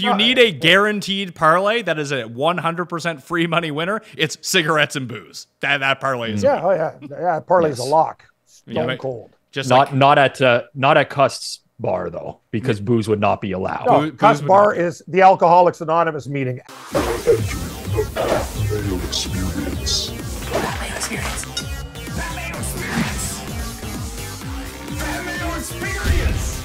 you need a guaranteed parlay that is a 100% free money winner, it's cigarettes and booze. That parlay is parlay's a lock. Stone cold. Just not at Cust's bar though, because booze would not be allowed. No, Cust's bar is the Alcoholics Anonymous meeting. Mayo experience. Mayo experience. Mayo experience. Mayo experience.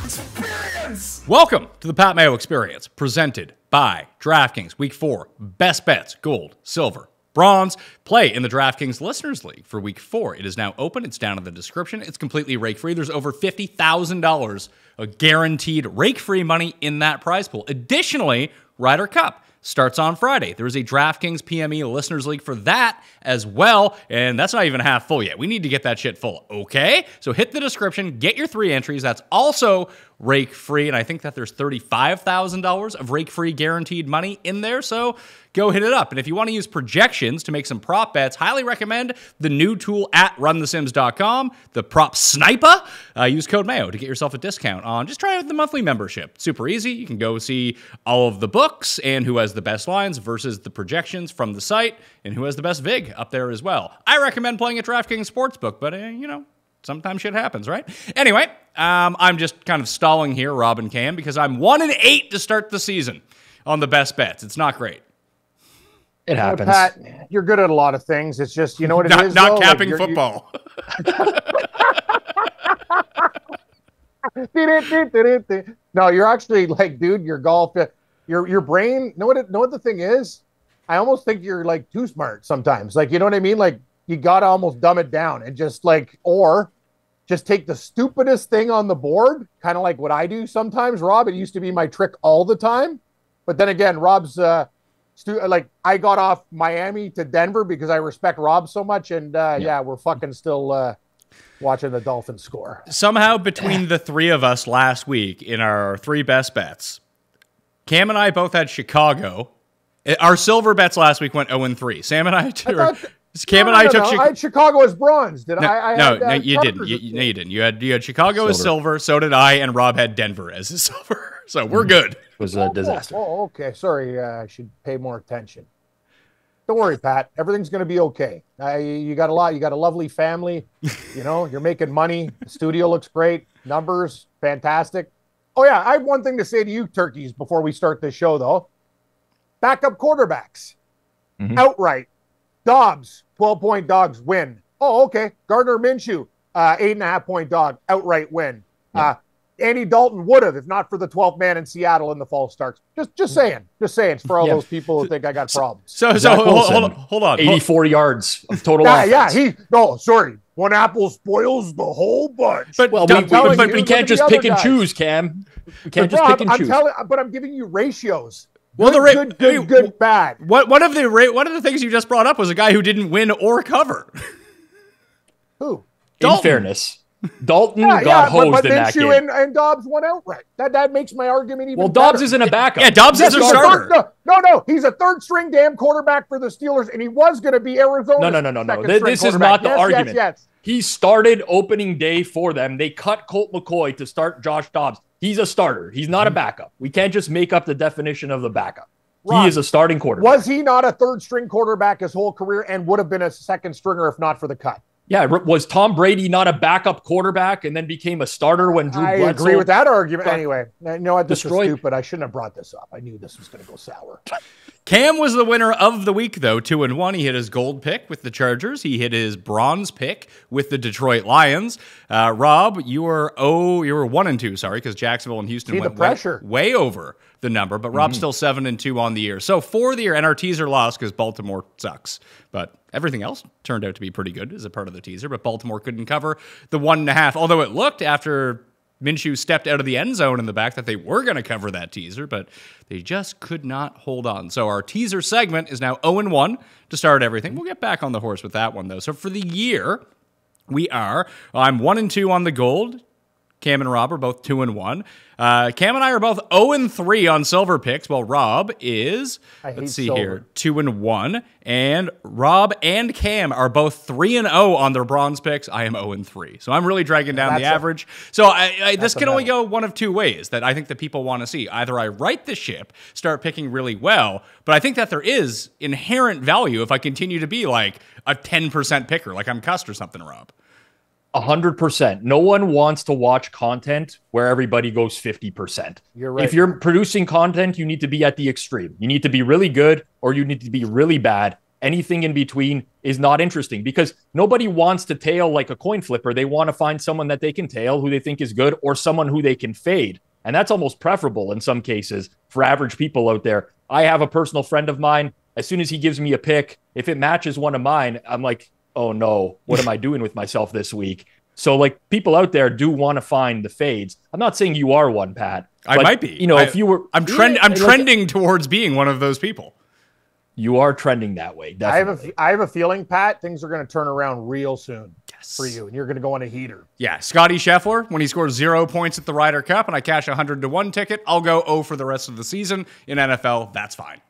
Experience. Welcome to the Pat Mayo Experience, presented by DraftKings. Week 4, best bets, gold, silver, bronze. Play in the DraftKings Listeners League for Week 4. It is now open. It's down in the description. It's completely rake-free. There's over $50,000 of guaranteed rake-free money in that prize pool. Additionally, Ryder Cup starts on Friday. There is a DraftKings PME Listeners League for that as well, and that's not even half full yet. We need to get that shit full, okay? So hit the description, get your 3 entries. That's also rake-free, and I think that there's $35,000 of rake-free guaranteed money in there, so go hit it up. And if you want to use projections to make some prop bets, highly recommend the new tool at runthesims.com, the Prop Sniper. Use code Mayo to get yourself a discount on. Just try out the monthly membership. Super easy. You can go see all of the books and who has the best lines versus the projections from the site and who has the best VIG up there as well. I recommend playing at DraftKings Sportsbook, but sometimes shit happens, right? Anyway, I'm just kind of stalling here, Rob and Cam, because I'm 1-8 to start the season on the best bets. It's not great. It happens. Pat, you're good at a lot of things. It's just, you know what it is? Not capping football. No, you're actually like, dude, your golf, your brain. Know what the thing is? I almost think you're like too smart sometimes. Like, you know what I mean? Like, you gotta almost dumb it down and just or just take the stupidest thing on the board, kind of like what I do sometimes, Rob. It used to be my trick all the time, but then again, Rob's I got off Miami to Denver because I respect Rob so much, and we're fucking still watching the Dolphins score. Somehow between the three of us last week in our 3 best bets, Cam and I both had Chicago. Our silver bets last week went 0-3. Sam and I Cam and I took I had Chicago as bronze. You didn't. You didn't. You had Chicago as silver. So did I, and Rob had Denver as a silver. So we're good. It was a disaster. Oh, okay. Sorry. I should pay more attention. Don't worry, Pat. Everything's going to be okay. You got a lovely family. You're making money. The studio looks great. Numbers, fantastic. Oh, yeah. I have one thing to say to you, turkeys, before we start this show, though. Backup quarterbacks. Outright. Dobbs, 12-point dogs win. Oh, okay. Gardner Minshew, 8.5-point dog, outright win. Yeah. Andy Dalton would have, if not for the 12th man in Seattle in the fall starts. Just saying. It's for all those people who think I got problems. So hold on. 84 yards of total offense. One apple spoils the whole bunch. But we can't just pick and choose, Cam. We can't just pick and choose. But I'm giving you ratios. Well, good, bad. One of the things you just brought up was a guy who didn't win or cover. Who? In fairness, Dalton got hosed in that game. And Dobbs won outright. That makes my argument even better. Dobbs isn't a backup. Yeah, Dobbs is a starter. No. He's a third-string damn quarterback for the Steelers, and he was going to be Arizona. No. This is not the argument. Yes. He started opening day for them. They cut Colt McCoy to start Josh Dobbs. He's a starter. He's not a backup. We can't just make up the definition of the backup. Ron, he is a starting quarterback. Was he not a third-string quarterback his whole career and would have been a second stringer if not for the cut? Yeah, was Tom Brady not a backup quarterback and then became a starter when Drew Bledsoe... I agree with that argument. Anyway, you know what? This is stupid. I shouldn't have brought this up. I knew this was going to go sour. Cam was the winner of the week, though, 2-1. He hit his gold pick with the Chargers. He hit his bronze pick with the Detroit Lions. Rob, you were 1-2, sorry, because Jacksonville and Houston went way over the number, but Rob's still 7-2 on the year. So for the year, and our teaser lost because Baltimore sucks, but everything else turned out to be pretty good as a part of the teaser, but Baltimore couldn't cover the 1.5, although it looked after Minshew stepped out of the end zone in the back that they were going to cover that teaser, but they just could not hold on. So our teaser segment is now 0-1 to start everything. We'll get back on the horse with that one, though. So for the year, I'm 1-2 on the gold. Cam and Rob are both 2-1. Cam and I are both 0-3 on silver picks, while Rob is, let's see here, 2-1. And Rob and Cam are both 3-0 on their bronze picks. I am 0-3. So I'm really dragging down the average. So this can only go one of two ways that I think that people want to see. Either I right the ship, start picking really well, but I think that there is inherent value if I continue to be like a 10% picker, like I'm Cust or something, Rob. 100%. No one wants to watch content where everybody goes 50%. You're right. If you're producing content, you need to be at the extreme. You need to be really good or you need to be really bad. Anything in between is not interesting because nobody wants to tail like a coin flipper. They want to find someone that they can tail who they think is good or someone who they can fade. And that's almost preferable in some cases for average people out there. I have a personal friend of mine. As soon as he gives me a pick, if it matches one of mine, I'm like, oh no, what am I doing with myself this week? So like people out there do want to find the fades. I'm not saying you are one, Pat. I might be. You know, if you were, I'm trending towards being one of those people. You are trending that way. Definitely. I have a feeling, Pat, things are going to turn around real soon for you, and you're going to go on a heater. Yeah, Scotty Scheffler, when he scores 0 points at the Ryder Cup and I cash a 100-1 ticket, I'll go 0 for the rest of the season. In NFL, that's fine.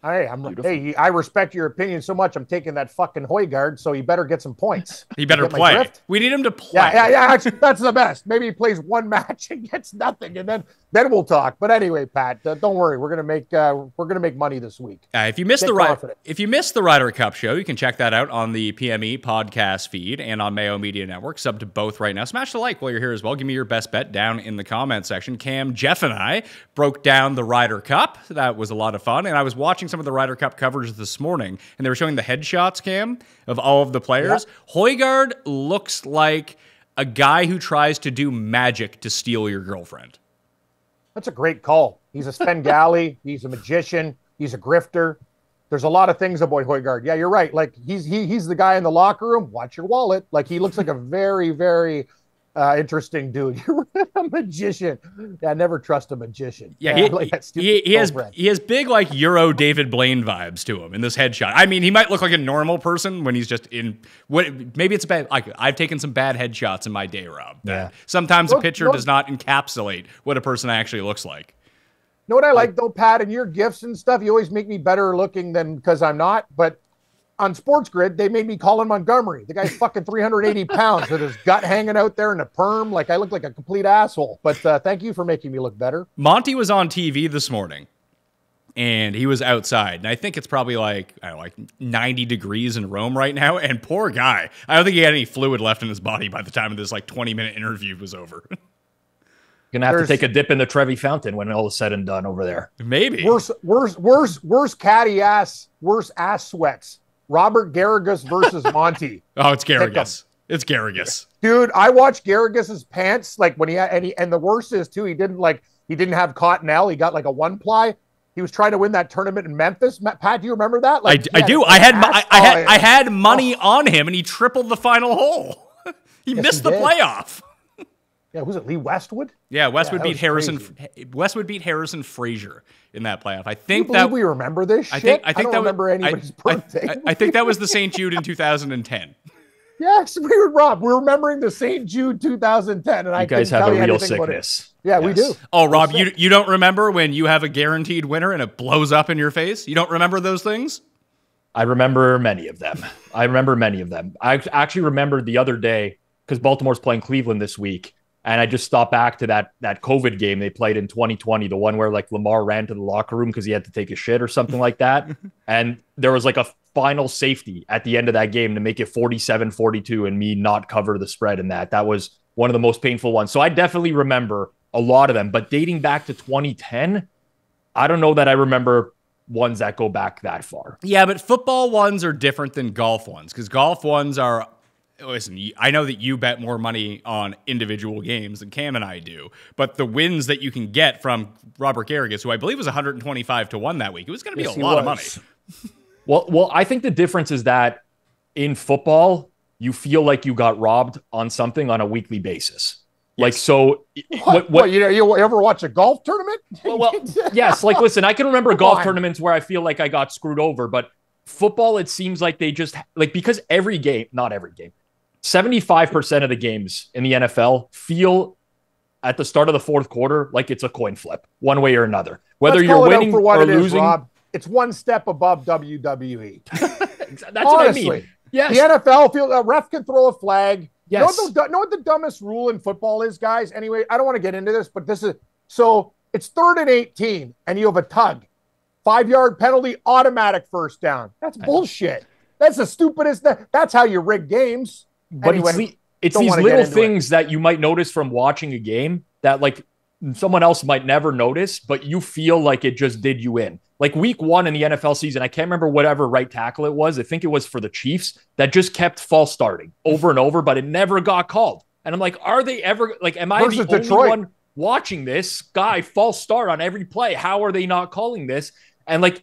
Hey, I respect your opinion so much. I'm taking that fucking Højgaard, so he better get some points. He better play. We need him to play. Yeah. That's the best. Maybe he plays one match and gets nothing, and then we'll talk. But anyway, Pat, don't worry. We're gonna make money this week. If you missed the Ryder Cup show, you can check that out on the PME podcast feed and on Mayo Media Network. Sub to both right now. Smash the like while you're here as well. Give me your best bet down in the comment section. Cam, Jeff, and I broke down the Ryder Cup. That was a lot of fun, and I was watching some of the Ryder Cup coverage this morning, and they were showing the headshots, Cam, of all of the players. Yep. Højgaard looks like a guy who tries to do magic to steal your girlfriend. That's a great call. He's a Svengali. He's a magician. He's a grifter. There's a lot of things about Højgaard. Yeah, you're right. Like he's the guy in the locker room. Watch your wallet. Like he looks like a very, very interesting dude. You're a magician. Yeah, I never trust a magician. Yeah, he has big like Euro David Blaine vibes to him in this headshot. I mean, he might look like a normal person when he's just in maybe it's bad. Like I've taken some bad headshots in my day, Rob. Yeah. Sometimes a picture does not encapsulate what a person actually looks like. Know what I like though, Pat, and your gifts and stuff, you always make me better looking than because I'm not, but on Sports Grid, they made me Colin Montgomery. The guy's fucking 380 pounds with his gut hanging out there in a perm. Like, I look like a complete asshole. But thank you for making me look better. Monty was on TV this morning, and he was outside. And I think it's probably like 90 degrees in Rome right now. And poor guy. I don't think he had any fluid left in his body by the time of this 20-minute interview was over. You're going to have to take a dip in the Trevi Fountain when all is said and done over there. Maybe. Worse catty ass, worse ass sweats. Robert Garrigus versus Monty. Oh, it's Garrigus. It's Garrigus. Dude, I watched Garrigus's pants like when he had and the worst is too, he didn't have Cottonelle. He got like a 1-ply. He was trying to win that tournament in Memphis. Pat, do you remember that? I do. I had money on him and he tripled the final hole. He missed the playoff. Yeah, was it Lee Westwood? Yeah, Westwood beat Harrison Frazier in that playoff. I think we remember this shit. I don't remember anybody's birthday. I think that was the St. Jude in 2010. Yes, we're remembering the St. Jude 2010, and you guys have a real sickness. Yeah, yes. We do. Oh, Rob, you don't remember when you have a guaranteed winner and it blows up in your face? You don't remember those things? I remember many of them. I actually remembered the other day because Baltimore's playing Cleveland this week. And I just thought back to that COVID game they played in 2020, the one where like Lamar ran to the locker room because he had to take a shit or something like that. And there was like a final safety at the end of that game to make it 47-42 and me not cover the spread in that. That was one of the most painful ones. So I definitely remember a lot of them. But dating back to 2010, I don't know that I remember ones that go back that far. Yeah, but football ones are different than golf ones because golf ones are... Listen, I know that you bet more money on individual games than Cam and I do, but the wins that you can get from Robert Garrigus, who I believe was 125-1 that week, it was going to be a lot of money. Well, I think the difference is that in football, you feel like you got robbed on something on a weekly basis. Yes. Like, so what you ever watch a golf tournament? Well, yes. Like, listen, I can remember golf tournaments where I feel like I got screwed over, but football, it seems like they just like, because not every game, 75% of the games in the NFL feel at the start of the fourth quarter like it's a coin flip, one way or another. Whether Let's you're call it out winning for what or it is, losing. Rob. It's one step above WWE. That's Honestly, what I mean. Yes. The NFL feel a ref can throw a flag. Yes. Know what the dumbest rule in football is, guys? Anyway, I don't want to get into this, but this is so it's 3rd and 18, and you have a tug. 5-yard penalty, automatic first down. That's bullshit. That's the stupidest. That's how you rig games. But anyway, it's these little things that you might notice from watching a game that like someone else might never notice, but you feel like it just did you in. Like week 1 in the NFL season, I can't remember whatever right tackle it was. I think it was for the Chiefs that just kept false starting over and over, but it never got called. And I'm like, are they ever like, am I the only one watching this guy false start on every play? How are they not calling this? And like,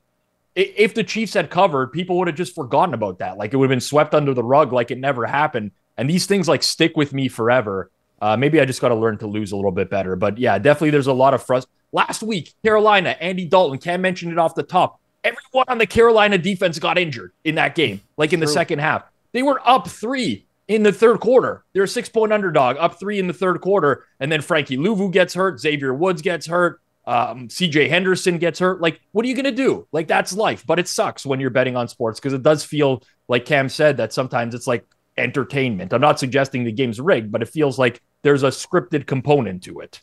if the Chiefs had covered, people would have just forgotten about that. Like it would have been swept under the rug like it never happened. And these things like stick with me forever. Maybe I just got to learn to lose a little bit better. But yeah, definitely there's a lot of frustration. Last week, Carolina, Andy Dalton, Cam mentioned it off the top. Everyone on the Carolina defense got injured in that game, like in the second half. They were up 3 in the third quarter. They're a 6-point underdog, up 3 in the third quarter. And then Frankie Louvu gets hurt. Xavier Woods gets hurt. CJ Henderson gets hurt. Like, what are you going to do? Like, that's life. But it sucks when you're betting on sports because it does feel, like Cam said, that sometimes it's like entertainment. I'm not suggesting the game's rigged, but it feels like there's a scripted component to it.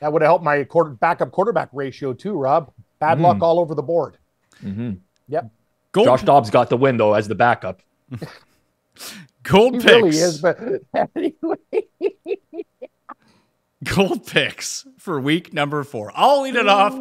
That would have helped my backup quarterback ratio too, Rob. Bad luck all over the board. Mm-hmm. Yep. Josh Dobbs got the win, though, as the backup. Gold picks. Really is, but anyway. Gold picks for week number 4. I'll lead it off.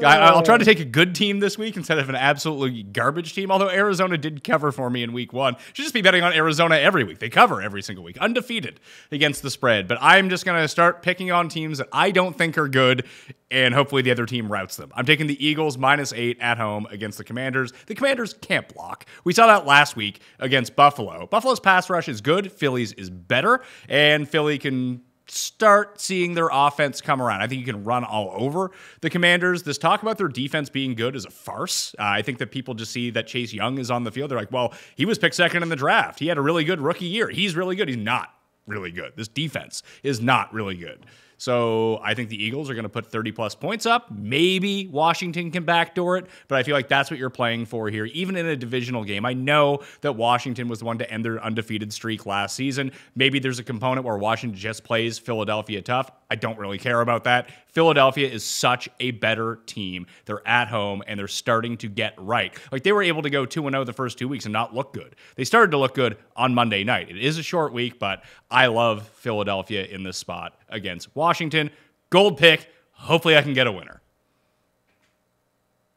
I'll try to take a good team this week instead of an absolutely garbage team, although Arizona did cover for me in week 1. Should just be betting on Arizona every week. They cover every single week, undefeated against the spread. But I'm just going to start picking on teams that I don't think are good, and hopefully the other team routes them. I'm taking the Eagles -8 at home against the Commanders. The Commanders can't block. We saw that last week against Buffalo. Buffalo's pass rush is good. Philly's is better, and Philly can start seeing their offense come around. I think you can run all over the Commanders. This talk about their defense being good is a farce. I think that people just see that Chase Young is on the field. They're like, well, he was picked 2nd in the draft. He had a really good rookie year. He's really good. He's not really good. This defense is not really good. So I think the Eagles are going to put 30-plus points up. Maybe Washington can backdoor it, but I feel like that's what you're playing for here, even in a divisional game. I know that Washington was the one to end their undefeated streak last season. Maybe there's a component where Washington just plays Philadelphia tough. I don't really care about that. Philadelphia is such a better team. They're at home, and they're starting to get right. Like, they were able to go 2-0 the first 2 weeks and not look good. They started to look good on Monday night. It is a short week, but I love Philadelphia in this spot against Washington. Gold pick. Hopefully I can get a winner.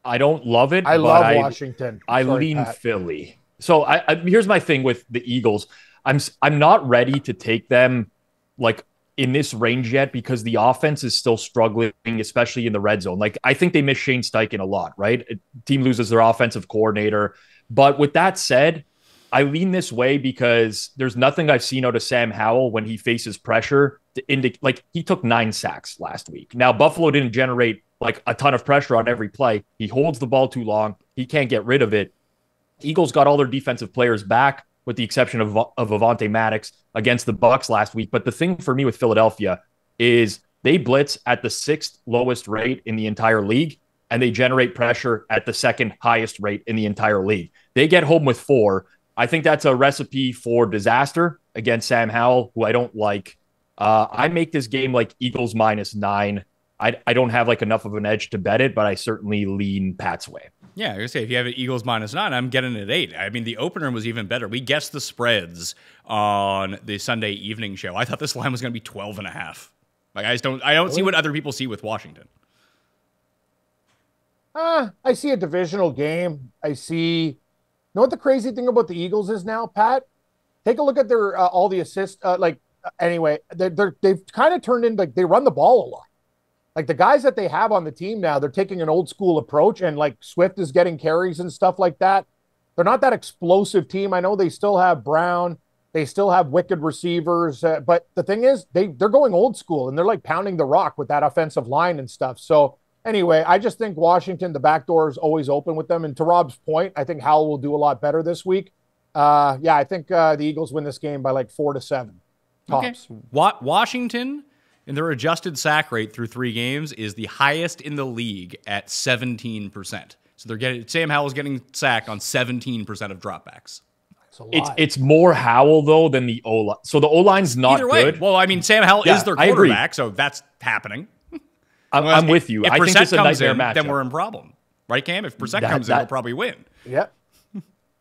I don't love it. I love Washington. I lean Pat. Philly. So here's my thing with the Eagles. I'm not ready to take them like in this range yet because the offense is still struggling, especially in the red zone. Like, I think they miss Shane Steichen a lot, right? Team loses their offensive coordinator. But with that said, I lean this way because there's nothing I've seen out of Sam Howell when he faces pressure to indicate, like, he took 9 sacks last week. Now, Buffalo didn't generate like a ton of pressure on every play. He holds the ball too long. He can't get rid of it. Eagles got all their defensive players back, with the exception of Avonte Maddox against the Bucs last week. But the thing for me with Philadelphia is they blitz at the 6th lowest rate in the entire league, and they generate pressure at the 2nd highest rate in the entire league. They get home with 4. I think that's a recipe for disaster against Sam Howell, who I don't like. I make this game like Eagles -9. I don't have like enough of an edge to bet it, but I certainly lean Pat's way. Yeah, I was going to say, if you have it Eagles -9, I'm getting it 8. I mean, the opener was even better. We guessed the spreads on the Sunday evening show. I thought this line was going to be 12.5. Like, I don't see what other people see with Washington. I see a divisional game. I see. You know what the crazy thing about the Eagles is now, Pat? Take a look at their all the assists. Anyway, they've kind of turned in, like, they run the ball a lot. Like, the guys that they have on the team now, they're taking an old school approach, and like Swift is getting carries and stuff like that. They're not that explosive team. I know they still have Brown. They still have wicked receivers. But the thing is, they're going old school, and they're like pounding the rock with that offensive line and stuff. So anyway, I just think Washington, the back door is always open with them. And to Rob's point, I think Howell will do a lot better this week. Yeah, I think the Eagles win this game by like 4-7. Tops. Okay. Washington, in their adjusted sack rate through 3 games, is the highest in the league at 17%. So they're getting Sam Howell's getting sacked on 17% of dropbacks. It's more Howell though than the O-line. So the O-line's not Either way. good. Well, I mean, Sam Howell is their quarterback, so that's happening. I'm with you. If I think Brissett it's a comes nightmare in, matchup. then we're in problem, right, Cam? If Brissett comes in, we'll probably win. Yeah.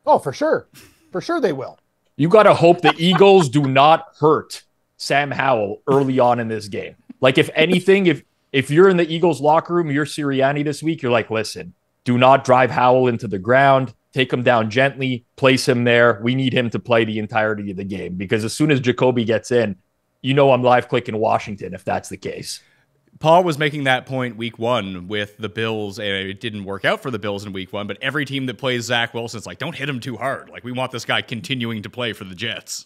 Oh, for sure. For sure they will. You got to hope the Eagles do not hurt Sam Howell early on in this game. Like, if anything, if you're in the Eagles locker room, you're Sirianni this week, you're like, listen, do not drive Howell into the ground. Take him down gently, place him there. We need him to play the entirety of the game because as soon as Jacoby gets in, you know I'm live clicking Washington if that's the case. Paul was making that point week 1 with the Bills, and it didn't work out for the Bills in week 1, but every team that plays Zach Wilson's like, don't hit him too hard. Like, we want this guy continuing to play for the Jets.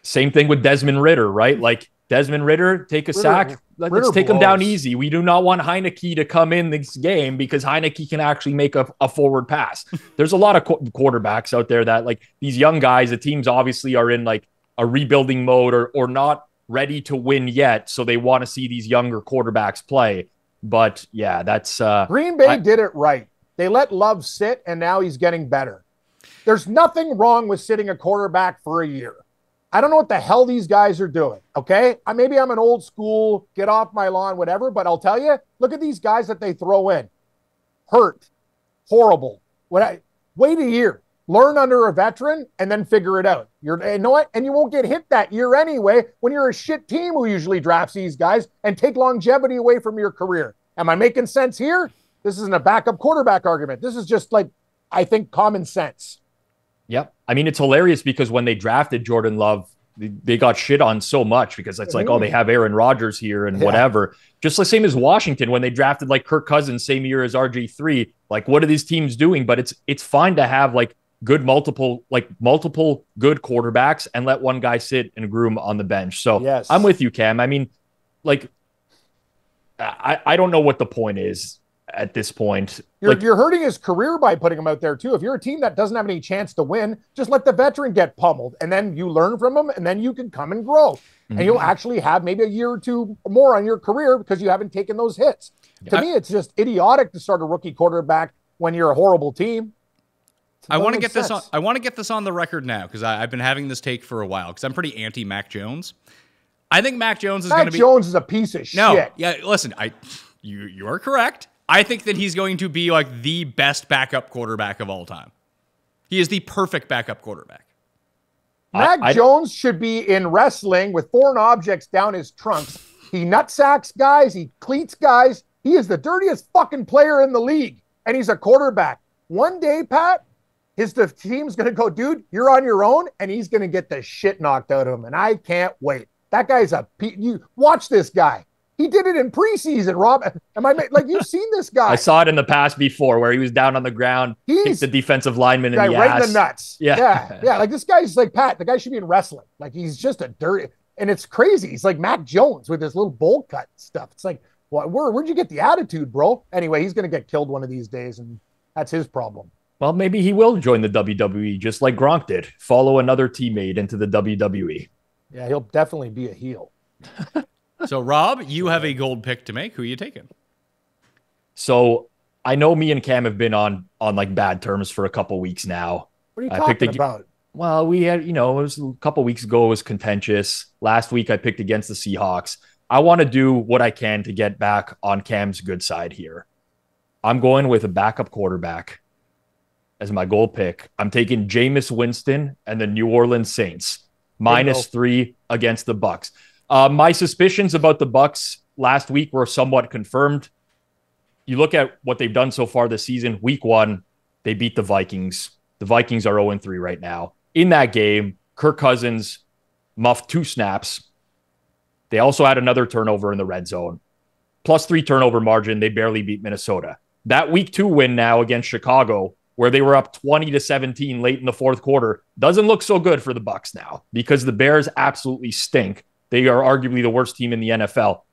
Same thing with Desmond Ridder, right? Like, Desmond Ridder, take a sack. Let's take him down easy. We do not want Heineke to come in this game because Heineke can actually make a forward pass. There's a lot of quarterbacks out there that, like, these young guys, the teams obviously are in, like, a rebuilding mode or not ready to win yet, so they want to see these younger quarterbacks play. But yeah, that's Green Bay did it right. They let Love sit, and now he's getting better. There's nothing wrong with sitting a quarterback for a year. I don't know what the hell these guys are doing, okay? Maybe I'm an old school, get off my lawn, whatever, but I'll tell you, look at these guys that they throw in. Hurt, horrible. Wait a year. Learn under a veteran and then figure it out. You know what? And you won't get hit that year anyway when you're a shit team who usually drafts these guys and take longevity away from your career. Am I making sense here? This isn't a backup quarterback argument. This is just like, I think, common sense. Yep. I mean, it's hilarious because when they drafted Jordan Love, they got shit on so much because it's like, oh, they have Aaron Rodgers here and whatever. Just the same as Washington when they drafted like Kirk Cousins, same year as RG3. Like, what are these teams doing? But it's fine to have like multiple good quarterbacks and let one guy sit and groom on the bench. So yes. I'm with you, Cam. I mean, like, I don't know what the point is at this point. You're hurting his career by putting him out there too. If you're a team that doesn't have any chance to win, just let the veteran get pummeled and then you learn from him and then you can come and grow. And you'll actually have maybe a year or two more on your career because you haven't taken those hits. To me, it's just idiotic to start a rookie quarterback when you're a horrible team. I want to get this on. I want to get this on the record now because I've been having this take for a while because I'm pretty anti Mac Jones. I think Mac Jones is going to be. Mac Jones is a piece of shit. No, yeah. Listen, you are correct. I think that he's going to be like the best backup quarterback of all time. He is the perfect backup quarterback. Mac Jones should be in wrestling with foreign objects down his trunks. He nutsacks guys. He cleats guys. He is the dirtiest fucking player in the league, and he's a quarterback. One day, Pat, the team's going to go, dude, you're on your own, and he's going to get the shit knocked out of him, and I can't wait. That guy's you watch this guy. He did it in preseason, Rob. You've seen this guy. I saw it in the past before where he was down on the ground, kicked the defensive lineman in the right ass. In the nuts. Yeah. Like, this guy's like, Pat, the guy should be in wrestling. Like, he's just a dirty, and it's crazy. He's like Mac Jones with this little bowl cut stuff. It's like, where'd you get the attitude, bro? Anyway, he's going to get killed one of these days, and that's his problem. Well, maybe he will join the WWE just like Gronk did. Follow another teammate into the WWE. Yeah, he'll definitely be a heel. So, Rob, you have a gold pick to make. Who are you taking? So, I know me and Cam have been on like bad terms for a couple weeks now. What are you talking about? Well, we had, it was a couple weeks ago. It was contentious. Last week, I picked against the Seahawks. I want to do what I can to get back on Cam's good side here. I'm going with a backup quarterback as my gold pick. I'm taking Jameis Winston and the New Orleans Saints -3 against the Bucs. My suspicions about the Bucs last week were somewhat confirmed. You look at what they've done so far this season. Week 1, they beat the Vikings. The Vikings are 0-3 right now. In that game, Kirk Cousins muffed 2 snaps. They also had another turnover in the red zone. +3 turnover margin. They barely beat Minnesota. That week 2 win now against Chicago, where they were up 20-17 late in the fourth quarter, doesn't look so good for the Bucs now because the Bears absolutely stink. They are arguably the worst team in the NFL.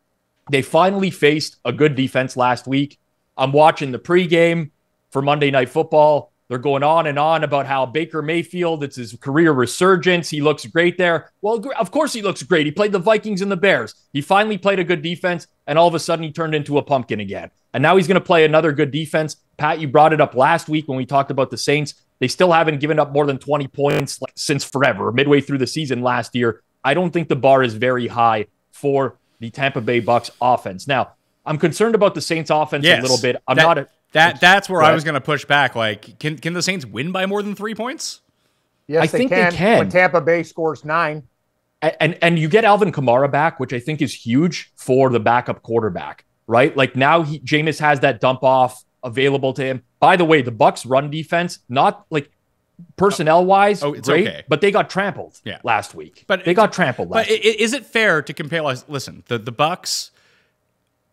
They finally faced a good defense last week. I'm watching the pregame for Monday Night Football. They're going on and on about how Baker Mayfield, it's his career resurgence. He looks great there. Well, of course he looks great. He played the Vikings and the Bears. He finally played a good defense, and all of a sudden he turned into a pumpkin again. And now he's going to play another good defense. Pat, you brought it up last week when we talked about the Saints. They still haven't given up more than 20 points since forever, midway through the season last year. I don't think the bar is very high for the Tampa Bay Bucs offense. Now, I'm concerned about the Saints offense a little bit. That's where I was going to push back. Like, can the Saints win by more than 3 points? Yes, I think they can. When Tampa Bay scores 9. And you get Alvin Kamara back, which I think is huge for the backup quarterback, right? Like now Jameis has that dump off available to him. By the way, the Bucs run defense, not like personnel wise, it's great, okay. But they got trampled last week. But they got trampled last week. Is it fair to compare? Listen, the Bucs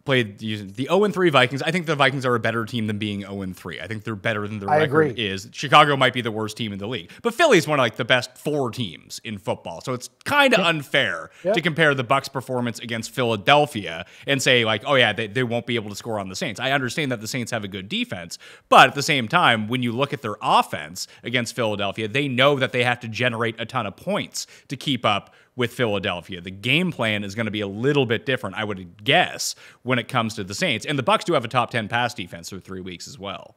played the 0-3 Vikings. I think the Vikings are a better team than being 0-3. I think they're better than their record is. Chicago might be the worst team in the league, but Philly's one of like the best 4 teams in football. So it's kind of unfair to compare the Bucs' performance against Philadelphia and say like, oh yeah, they won't be able to score on the Saints. I understand that the Saints have a good defense, but at the same time, when you look at their offense against Philadelphia, they know that they have to generate a ton of points to keep up with Philadelphia. The game plan is going to be a little bit different, I would guess, when it comes to the Saints. And the Bucs do have a top 10 pass defense through 3 weeks as well.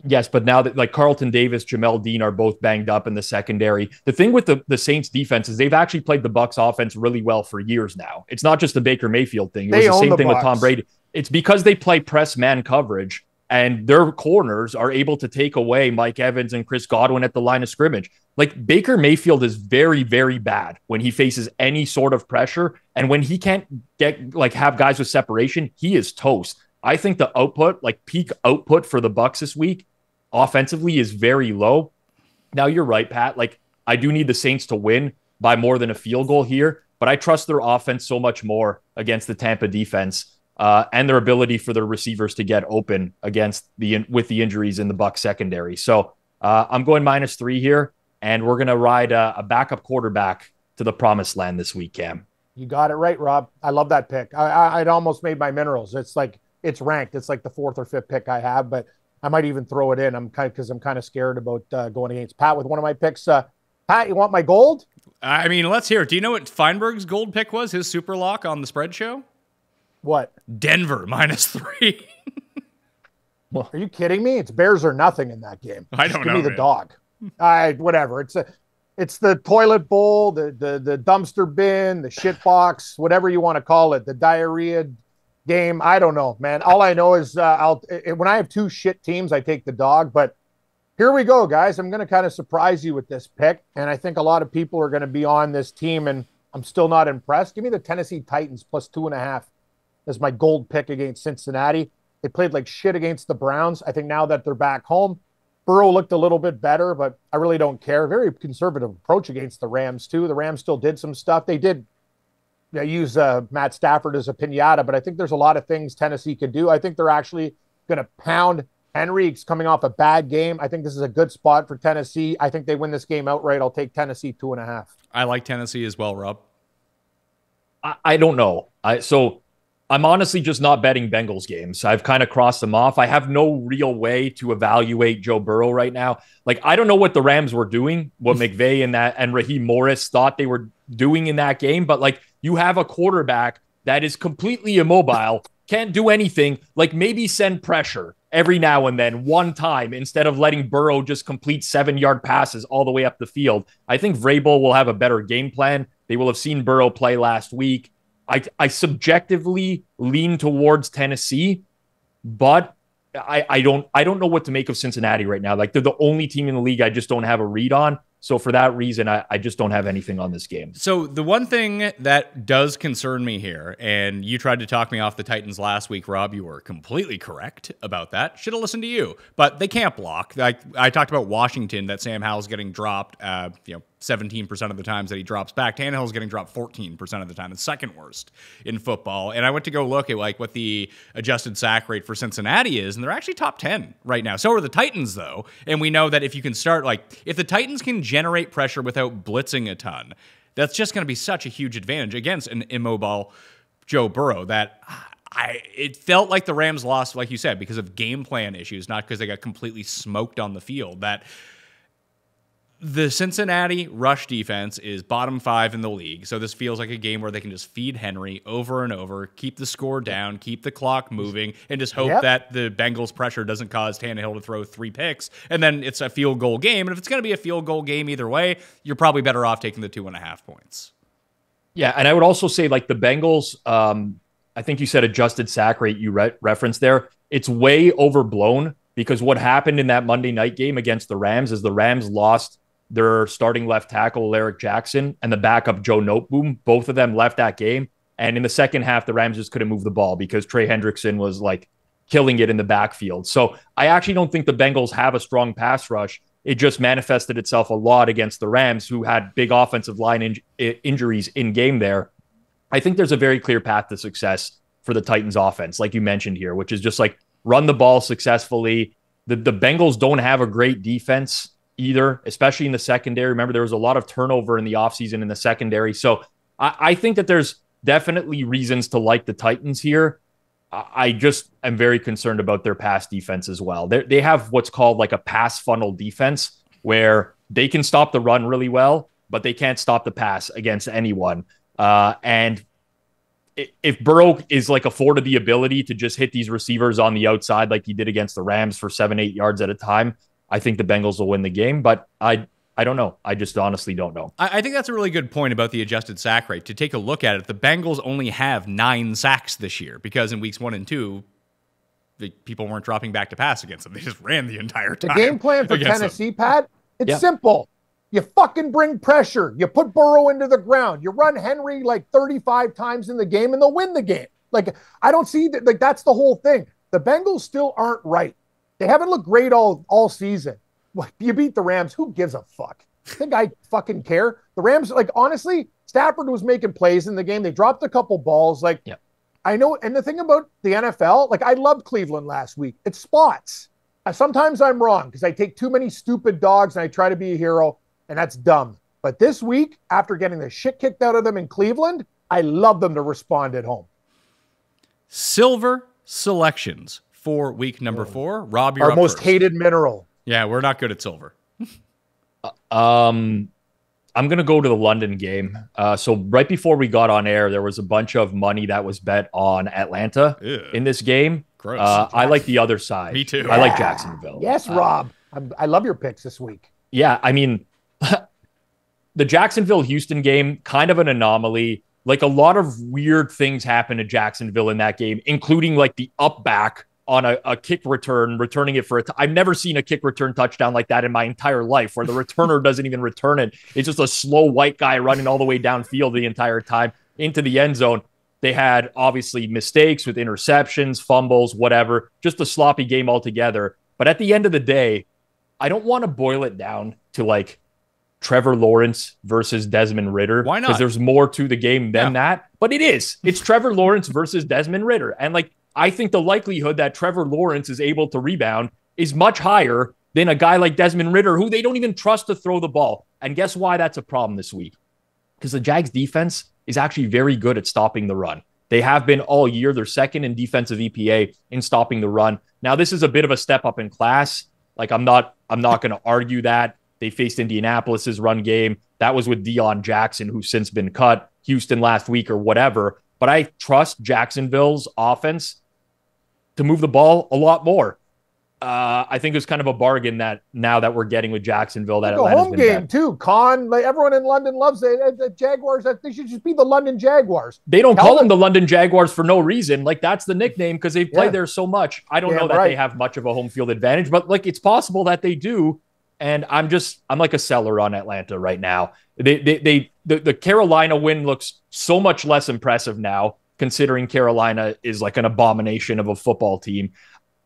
Yes, but now that like Carlton Davis, Jamel Dean are both banged up in the secondary. The thing with the Saints defense is they've actually played the Bucs offense really well for years now. It's not just the Baker Mayfield thing. It was the same thing with Tom Brady. It's because they play press man coverage and their corners are able to take away Mike Evans and Chris Godwin at the line of scrimmage. Like Baker Mayfield is very, very bad when he faces any sort of pressure. And when he can't have guys with separation, he is toast. I think the output, like peak output for the Bucs this week offensively is very low. Now you're right, Pat. Like I do need the Saints to win by more than a field goal here, but I trust their offense so much more against the Tampa defense. And their ability for their receivers to get open with the injuries in the Bucs secondary. So I'm going -3 here, and we're going to ride a backup quarterback to the promised land this week, Cam. You got it right, Rob. I love that pick. I'd almost made my minerals. It's like it's ranked. It's like the 4th or 5th pick I have, but I might even throw it in. Because I'm kind of scared about going against Pat with one of my picks. Pat, you want my gold? I mean, let's hear it. Do you know what Feinberg's gold pick was? His super lock on the spread show? What? Denver -3. Are you kidding me? It's Bears or nothing in that game. I don't know. Give me the dog. Whatever. It's the toilet bowl, the dumpster bin, the shit box, whatever you want to call it, the diarrhea game. I don't know, man. All I know is when I have 2 shit teams, I take the dog. But here we go, guys. I'm going to kind of surprise you with this pick, and I think a lot of people are going to be on this team, and I'm still not impressed. Give me the Tennessee Titans +2.5. as my gold pick against Cincinnati. They played like shit against the Browns. I think now that they're back home, Burrow looked a little bit better, but I really don't care. Very conservative approach against the Rams, too. The Rams still did some stuff. They did use Matt Stafford as a piñata, but I think there's a lot of things Tennessee could do. I think they're actually going to pound Henry. He's coming off a bad game. I think this is a good spot for Tennessee. I think they win this game outright. I'll take Tennessee 2.5. I like Tennessee as well, Rob. I don't know. I'm honestly just not betting Bengals games. I've kind of crossed them off. I have no real way to evaluate Joe Burrow right now. Like, I don't know what the Rams were doing, what McVay and Raheem Morris thought they were doing in that game. But like, you have a quarterback that is completely immobile, can't do anything. Like maybe send pressure every now and then, one time, instead of letting Burrow just complete 7-yard passes all the way up the field. I think Vrabel will have a better game plan. They will have seen Burrow play last week. I subjectively lean towards Tennessee, but I don't know what to make of Cincinnati right now. Like they're the only team in the league I just don't have a read on. So for that reason, I just don't have anything on this game. So the one thing that does concern me here, and you tried to talk me off the Titans last week, Rob, you were completely correct about that. Should have listened to you. But they can't block. I talked about Washington, that Sam Howell's getting dropped, 17% of the times that he drops back. Tannehill's getting dropped 14% of the time. It's second worst in football. And I went to go look at what the adjusted sack rate for Cincinnati is, and they're actually top 10 right now. So are the Titans, though. And we know that if you can start, if the Titans can generate pressure without blitzing a ton, that's just going to be such a huge advantage against an immobile Joe Burrow that It felt like the Rams lost, like you said, because of game plan issues, not because they got completely smoked on the field. That the Cincinnati rush defense is bottom 5 in the league, so this feels like a game where they can just feed Henry over and over, keep the score down, keep the clock moving, and just hope that the Bengals' pressure doesn't cause Tannehill to throw 3 picks, and then it's a field goal game. And if it's going to be a field goal game either way, you're probably better off taking the 2.5 points. Yeah, and I would also say, like, the Bengals, I think you said adjusted sack rate you referenced there. It's way overblown because what happened in that Monday night game against the Rams is the Rams lost their starting left tackle, Alaric Jackson, and the backup, Joe Noteboom. Both of them left that game. And in the second half, the Rams just couldn't move the ball because Trey Hendrickson was like killing it in the backfield. So I actually don't think the Bengals have a strong pass rush. It just manifested itself a lot against the Rams, who had big offensive line injuries in game there. I think there's a very clear path to success for the Titans offense, like you mentioned here, which is just like run the ball successfully. The Bengals don't have a great defense either, especially in the secondary. Remember, there was a lot of turnover in the offseason in the secondary. So I think that there's definitely reasons to like the Titans here. I just am very concerned about their pass defense as well. They have what's called like a pass funnel defense where they can stop the run really well, but they can't stop the pass against anyone. And if Burrow is like afforded the ability to just hit these receivers on the outside like he did against the Rams for 7-8 yards at a time, I think the Bengals will win the game, but I don't know. I just honestly don't know. I think that's a really good point about the adjusted sack rate. To take a look at it, the Bengals only have 9 sacks this year because in weeks 1 and 2, the people weren't dropping back to pass against them. They just ran the entire time. The game plan for Tennessee, Pat, it's Yep. simple. You fucking bring pressure. You put Burrow into the ground. You run Henry like 35 times in the game and they'll win the game. Like, I don't see that. Like, that's the whole thing. The Bengals still aren't right. They haven't looked great all season. What, you beat the Rams. Who gives a fuck? I think I fucking care. The Rams, like, honestly, Stafford was making plays in the game. They dropped a couple balls. Like, I know. And the thing about the NFL, like, I loved Cleveland last week. It's spots. Sometimes I'm wrong because I take too many stupid dogs and I try to be a hero, and that's dumb. But this week, after getting the shit kicked out of them in Cleveland, I love them to respond at home. Silver selections for week number 4. Rob, you're Our up most first. hated mineral. Yeah, we're not good at silver. I'm going to go to the London game. So right before we got on air, there was a bunch of money that was bet on Atlanta in this game. Gross. I like the other side. Me too. I like Jacksonville. Yes, Rob. I love your picks this week. Yeah, I mean, the Jacksonville-Houston game, kind of an anomaly. Like, a lot of weird things happened to Jacksonville in that game, including like the up back on a kick return, returning it for I've never seen a kick return touchdown like that in my entire life, where the returner doesn't even return it. It's just a slow white guy running all the way downfield the entire time into the end zone. They had obviously mistakes with interceptions, fumbles, whatever, just a sloppy game altogether. But at the end of the day, I don't want to boil it down to like Trevor Lawrence versus Desmond Ridder. Why not? Because there's more to the game than that. But it is. It's Trevor Lawrence versus Desmond Ridder. And like, I think the likelihood that Trevor Lawrence is able to rebound is much higher than a guy like Desmond Ridder, who they don't even trust to throw the ball. And guess why that's a problem this week? Because the Jags defense is actually very good at stopping the run. They have been all year. They're second in defensive EPA in stopping the run. Now, this is a bit of a step up in class. Like, I'm not going to argue that. They faced Indianapolis's run game. That was with Deion Jackson, who's since been cut, Houston last week or whatever. But I trust Jacksonville's offense to move the ball a lot more. I think it's kind of a bargain that now that we're getting with Jacksonville, that Atlanta's home been game bet. too. Like everyone in London loves it. The Jaguars. They should just be the London Jaguars. They don't call them the London Jaguars for no reason. Like, that's the nickname because they've played Yeah. there so much. I don't know that they have much of a home field advantage, but like, it's possible that they do. And I'm like a seller on Atlanta right now. The Carolina win looks so much less impressive now, considering Carolina is like an abomination of a football team.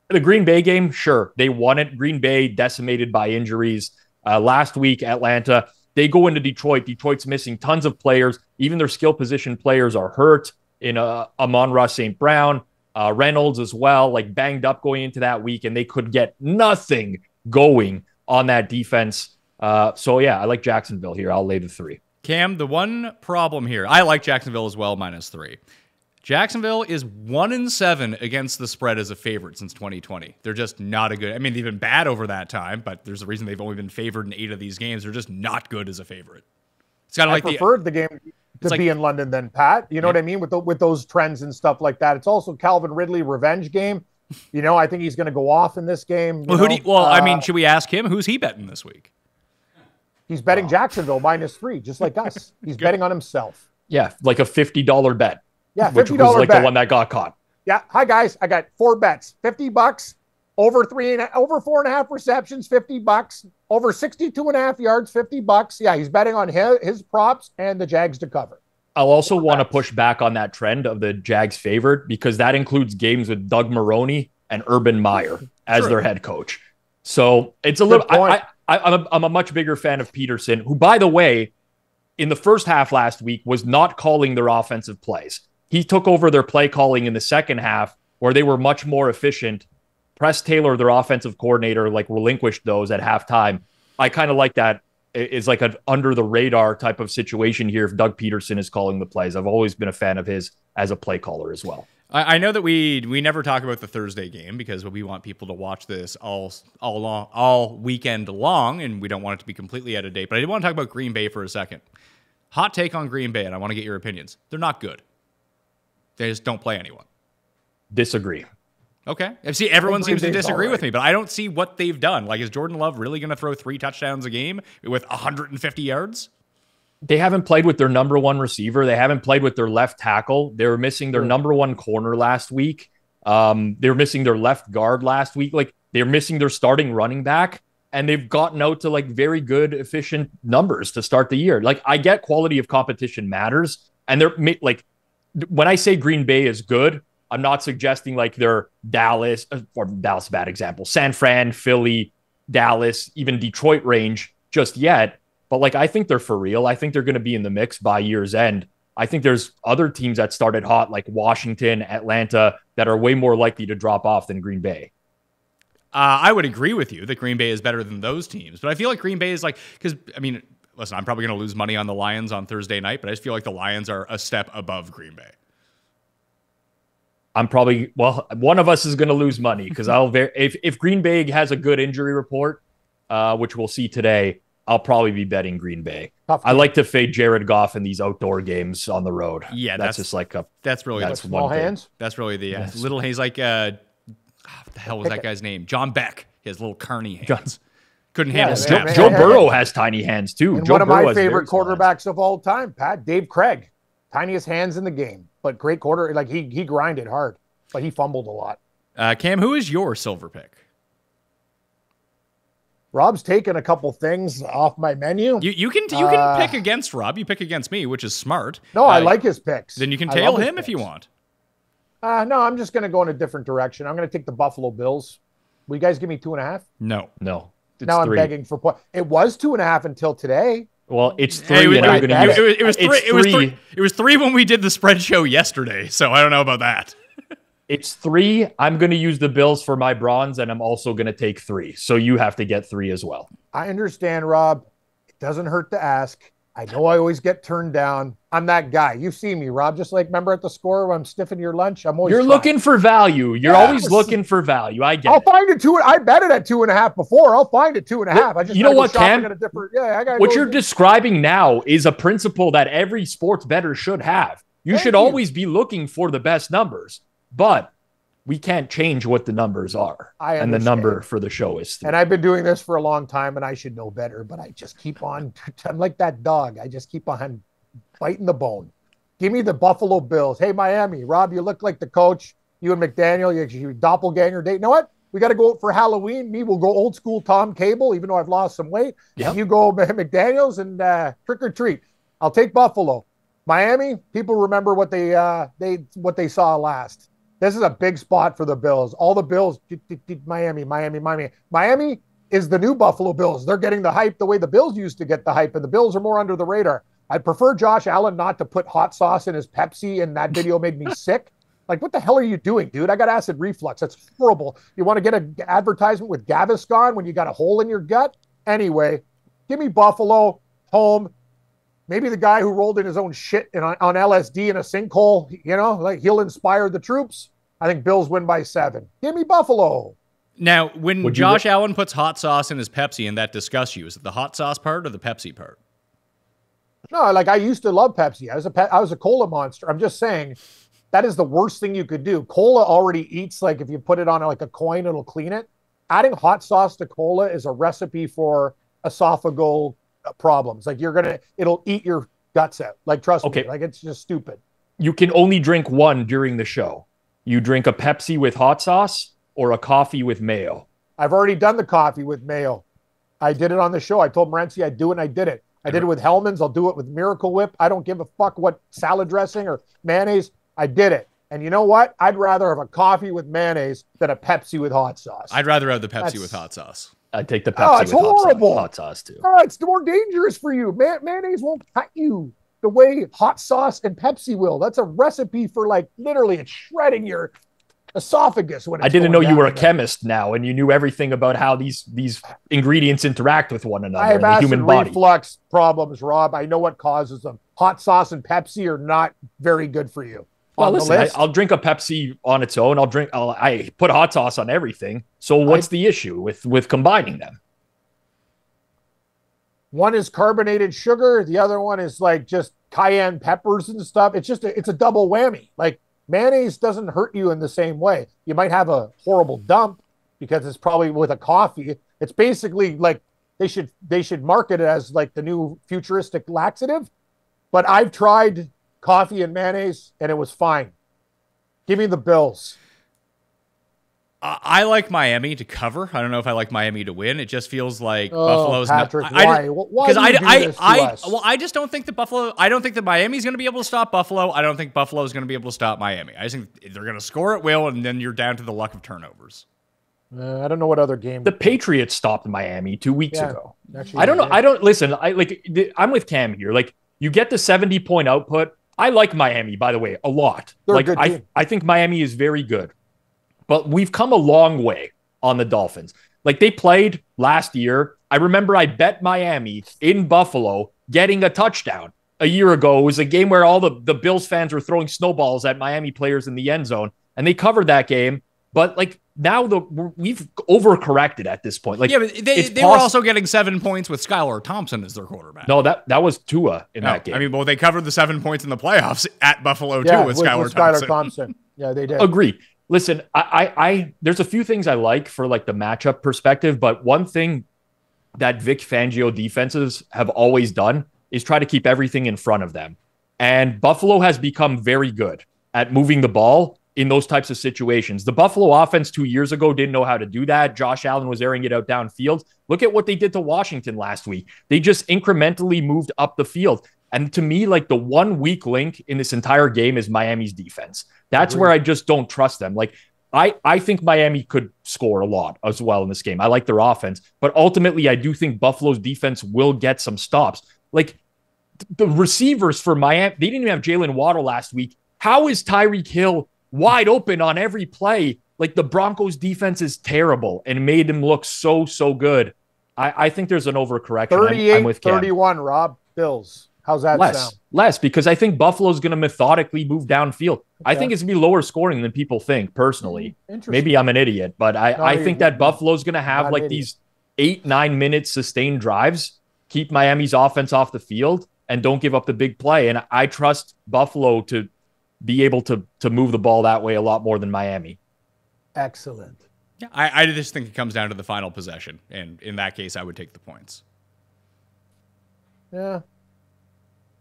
The Green Bay game, sure, they won it. Green Bay decimated by injuries. Last week, Atlanta, they go into Detroit. Detroit's missing tons of players. Even their skill position players are hurt in Amon-Ra St. Brown, Reynolds as well, like banged up going into that week, and they could get nothing going on that defense. So yeah, I like Jacksonville here. I'll lay the 3. Cam, the one problem here, I like Jacksonville as well, -3. Jacksonville is 1-7 against the spread as a favorite since 2020. They're just not a good. I mean, they've been bad over that time, but there's a reason they've only been favored in 8 of these games. They're just not good as a favorite. It's kind of like I preferred the game to be in London than Pat. You know what I mean with those trends and stuff like that. It's also Calvin Ridley revenge game. You know, I think he's going to go off in this game. I mean, should we ask him who's he betting this week? He's betting Jacksonville -3, just like us. He's betting on himself. Yeah, like a $50 bet. Yeah, which $50 was like bet. the one that got caught. Yeah. Hi guys, I got 4 bets. $50 over 4.5 receptions, $50 over 62.5 yards, $50. Yeah, he's betting on his props and the Jags to cover. I'll also want to push back on that trend of the Jags favorite because that includes games with Doug Maroney and Urban Meyer as their head coach. So it's a little. I'm a much bigger fan of Peterson, who, by the way, in the first half last week was not calling their offensive plays. He took over their play calling in the second half, where they were much more efficient. Press Taylor, their offensive coordinator, relinquished those at halftime. I kind of like that. It's like an under the radar type of situation here if Doug Peterson is calling the plays. I've always been a fan of his as a play caller as well. I know that we never talk about the Thursday game because we want people to watch this all weekend long, and we don't want it to be completely out of date. But I did want to talk about Green Bay for a second. Hot take on Green Bay, and I want to get your opinions. They're not good. They just don't play anyone. Disagree. Okay. See, everyone seems to disagree with me, but I don't see what they've done. Is Jordan Love really going to throw 3 touchdowns a game with 150 yards? They haven't played with their number 1 receiver. They haven't played with their left tackle. They were missing their number 1 corner last week. They were missing their left guard last week. They're missing their starting running back, and they've gotten out to very good, efficient numbers to start the year. I get quality of competition matters, and they're when I say Green Bay is good, I'm not suggesting they're Dallas, or Dallas, bad example, San Fran, Philly, Dallas, even Detroit range just yet. But I think they're for real. I think they're going to be in the mix by year's end. I think there's other teams that started hot, like Washington, Atlanta, that are way more likely to drop off than Green Bay. I would agree with you that Green Bay is better than those teams. But I feel like Green Bay is because, listen, I'm probably going to lose money on the Lions on Thursday night, but I just feel like the Lions are a step above Green Bay. One of us is going to lose money because if Green Bay has a good injury report, which we'll see today, I'll probably be betting Green Bay. I like to fade Jared Goff in these outdoor games on the road. Yeah, that's just that's really the small hands. That's really the little hands. What the hell was that guy's name? John Beck. He has little carny hands. Couldn't handle snaps. Joe Burrow has tiny hands too. And one of my favorite quarterbacks of all time, Pat, Dave Craig, tiniest hands in the game, but great quarter. He grinded hard, but he fumbled a lot. Cam, who is your silver pick? Rob's taken a couple things off my menu. You can pick against Rob. You pick against me, which is smart. No, I like his picks. Then you can tail him if you want. No, I'm just going to go in a different direction. I'm going to take the Buffalo Bills. Will you guys give me 2.5? No. Now I'm begging for point. It was 2.5 until today. Well, it's 3. It was 3 when we did the spread show yesterday. So I don't know about that. It's 3. I'm going to use the Bills for my bronze, and I'm also going to take 3. So you have to get 3 as well. I understand, Rob. It doesn't hurt to ask. I know I always get turned down. I'm that guy. You see me, Rob. Just remember at the score when I'm sniffing your lunch. I'm always looking for value. You're always looking for value. I get I'll find it 2. I bet it at 2.5 before. I'll find it 2.5. I just you know what, Cam? What you're go describing now is a principle that every sports bettor should have. You should always be looking for the best numbers. But we can't change what the numbers are. And the number for the show is 3. And I've been doing this for a long time, and I should know better, but I just keep on. I'm like that dog. I just keep on biting the bone. Give me the Buffalo Bills. Hey, Miami. Rob, you look like the coach. You and McDaniel, you doppelganger date. You know what? We got to go out for Halloween. Me, we'll go old school Tom Cable, even though I've lost some weight. Yep. You go McDaniels and trick or treat. I'll take Buffalo. Miami, people remember what they saw last. This is a big spot for the Bills. All the Bills, Miami. Miami is the new Buffalo Bills. They're getting the hype the way the Bills used to get the hype, and the Bills are more under the radar. I prefer Josh Allen not to put hot sauce in his Pepsi, and that video made me sick. What the hell are you doing, dude? I got acid reflux. That's horrible. You want to get an advertisement with Gaviscon when you got a hole in your gut? Anyway, give me Buffalo, home. Maybe the guy who rolled in his own shit on LSD in a sinkhole, like he'll inspire the troops. I think Bills win by 7. Give me Buffalo. Now, when Josh Allen puts hot sauce in his Pepsi and that disgusts you, is it the hot sauce part or the Pepsi part? No, like I used to love Pepsi. I was a cola monster. I'm just saying that is the worst thing you could do. Cola already eats, like if you put it on like a coin, it'll clean it. Adding hot sauce to cola is a recipe for esophageal problems. Like it'll eat your guts out. Like, trust me, like it's just stupid. You can only drink one during the show. You drink a Pepsi with hot sauce or a coffee with mayo. I've already done the coffee with mayo. I did it on the show. I told Morency I'd do it, and I did it. I did it with Hellman's. I'll do it with Miracle Whip. I don't give a fuck what salad dressing or mayonnaise. I did it. And you know what? I'd rather have a coffee with mayonnaise than a Pepsi with hot sauce. I'd rather have the Pepsi with hot sauce. I'd take the Pepsi with hot sauce too. Oh, it's more dangerous for you. Mayonnaise won't cut you the way hot sauce and Pepsi will. That's a recipe for, like, literally it's shredding your esophagus. When it's I didn't know you were a chemist now and you knew everything about how these ingredients interact with one another. I have in the human body. reflux problems, Rob. I know what causes them. Hot sauce and Pepsi are not very good for you. Well, listen, I'll drink a Pepsi on its own. I put hot sauce on everything. So what's the issue with combining them? One is carbonated sugar. The other one is like just cayenne peppers and stuff. It's just it's a double whammy. Like, mayonnaise doesn't hurt you in the same way. You might have a horrible dump because it's probably with a coffee. It's basically like they should market it as like the new futuristic laxative. But I've tried coffee and mayonnaise and it was fine. Give me the Bills. I like Miami to cover. I don't know if I like Miami to win. It just feels like Buffalo's Patrick, not. Why? Because I just don't think I don't think that Miami's going to be able to stop Buffalo. I don't think Buffalo is going to be able to stop Miami. I just think they're going to score at will, and then you're down to the luck of turnovers. I don't know what other game. The Patriots stopped Miami 2 weeks ago. Actually, I don't know. I don't listen. I'm with Cam here. Like, you get the 70-point output. I like Miami, by the way, a lot. They're like, a good team. I think Miami is very good. But we've come a long way on the Dolphins. Like, they played last year. I remember I bet Miami in Buffalo getting a touchdown a year ago. It was a game where all the Bills fans were throwing snowballs at Miami players in the end zone, and they covered that game. But, like, now we've overcorrected at this point. Like, yeah, but they were also getting 7 points with Skylar Thompson as their quarterback. No, that was Tua in that game. I mean, well, they covered the 7 points in the playoffs at Buffalo too with Skylar Thompson. Yeah, they did. Agree. Listen, I there's a few things I like for, like, the matchup perspective, but one thing that Vic Fangio defenses have always done is try to keep everything in front of them. And Buffalo has become very good at moving the ball in those types of situations. The Buffalo offense 2 years ago didn't know how to do that. Josh Allen was airing it out downfield. Look at what they did to Washington last week. They just incrementally moved up the field. And to me, like, the one weak link in this entire game is Miami's defense. That's where I just don't trust them. Like, I think Miami could score a lot as well in this game. I like their offense, but ultimately I do think Buffalo's defense will get some stops. Like, the receivers for Miami, they didn't even have Jalen Waddle last week. How is Tyreek Hill wide open on every play? Like, the Broncos defense is terrible and made them look so good. I think there's an overcorrection. I'm with Cam. 38-31, Rob. Bills. How's that sound? Less, because I think Buffalo's going to methodically move downfield. Okay. I think it's going to be lower scoring than people think, personally. Maybe I'm an idiot, but I think that Buffalo's going to have, like, these 8-9 minute sustained drives, keep Miami's offense off the field, and don't give up the big play. And I trust Buffalo to be able to move the ball that way a lot more than Miami. Excellent. Yeah, I just think it comes down to the final possession, and in that case, I would take the points. Yeah.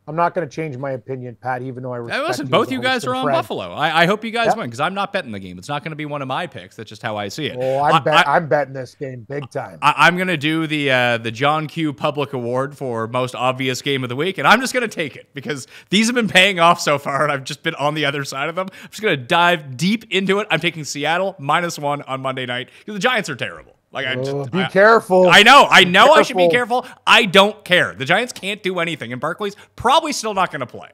I'm not going to change my opinion, Pat, even though I respect listen, both you guys are on Buffalo. I hope you guys win, because I'm not betting the game. It's not going to be one of my picks. That's just how I see it. Oh, I'm betting this game big time. I'm going to do the John Q. Public Award for most obvious game of the week, and I'm just going to take it, because these have been paying off so far, and I've just been on the other side of them. I'm just going to dive deep into it. I'm taking Seattle -1 on Monday night, because the Giants are terrible. Like, be careful. I know. I should be careful. I don't care. The Giants can't do anything, and Barkley's probably still not going to play.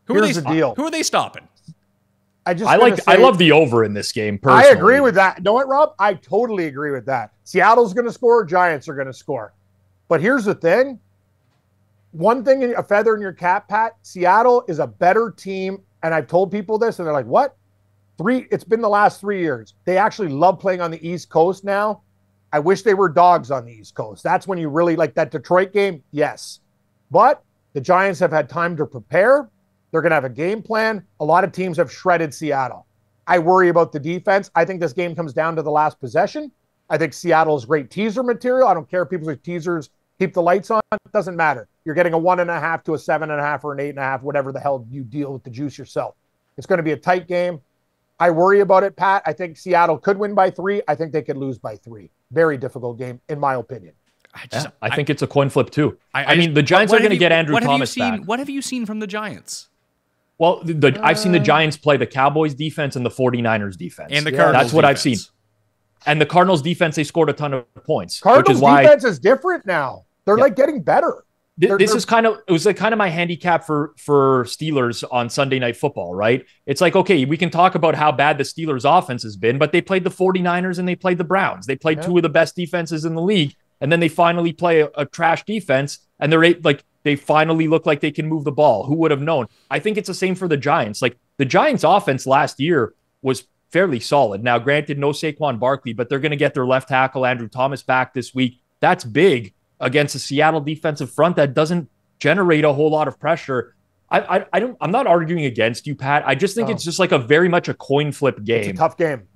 Here's the deal. Who are they stopping? I love the over in this game, personally. I agree with that. You know what, Rob? I totally agree with that. Seattle's going to score. Giants are going to score. But here's the thing. one thing, a feather in your cap, Pat, Seattle is a better team. And I've told people this and they're like, what? It's been the last 3 years. They actually love playing on the East Coast now. I wish they were dogs on the East Coast. That's when you really like that Detroit game. Yes. But the Giants have had time to prepare. They're going to have a game plan. A lot of teams have shredded Seattle. I worry about the defense. I think this game comes down to the last possession. I think Seattle's great teaser material. I don't care if people's teasers keep the lights on. It doesn't matter. You're getting a 1.5 to a 7.5 or an 8.5, whatever the hell you deal with the juice yourself. It's going to be a tight game. I worry about it, Pat. I think Seattle could win by 3. I think they could lose by 3. Very difficult game, in my opinion. I think it's a coin flip too. I mean, the Giants are going to get Andrew Thomas back. What have you seen from the Giants? Well, I've seen the Giants play the Cowboys defense and the 49ers defense. And the Cardinals That's what defense. I've seen. And the Cardinals defense, they scored a ton of points. Cardinals defense is different now. They're like getting better. This is kind of, it was like kind of my handicap for Steelers on Sunday Night Football, right? It's like, okay, we can talk about how bad the Steelers offense has been, but they played the 49ers and they played the Browns. They played two of the best defenses in the league. And then they finally play a trash defense and they finally look like they can move the ball. Who would have known? I think it's the same for the Giants. Like the Giants offense last year was fairly solid. Now, granted, no Saquon Barkley, but they're going to get their left tackle, Andrew Thomas, back this week. That's big against a Seattle defensive front that doesn't generate a whole lot of pressure. I'm not arguing against you, Pat. I just think it's just like a very much a coin flip game. It's a tough game.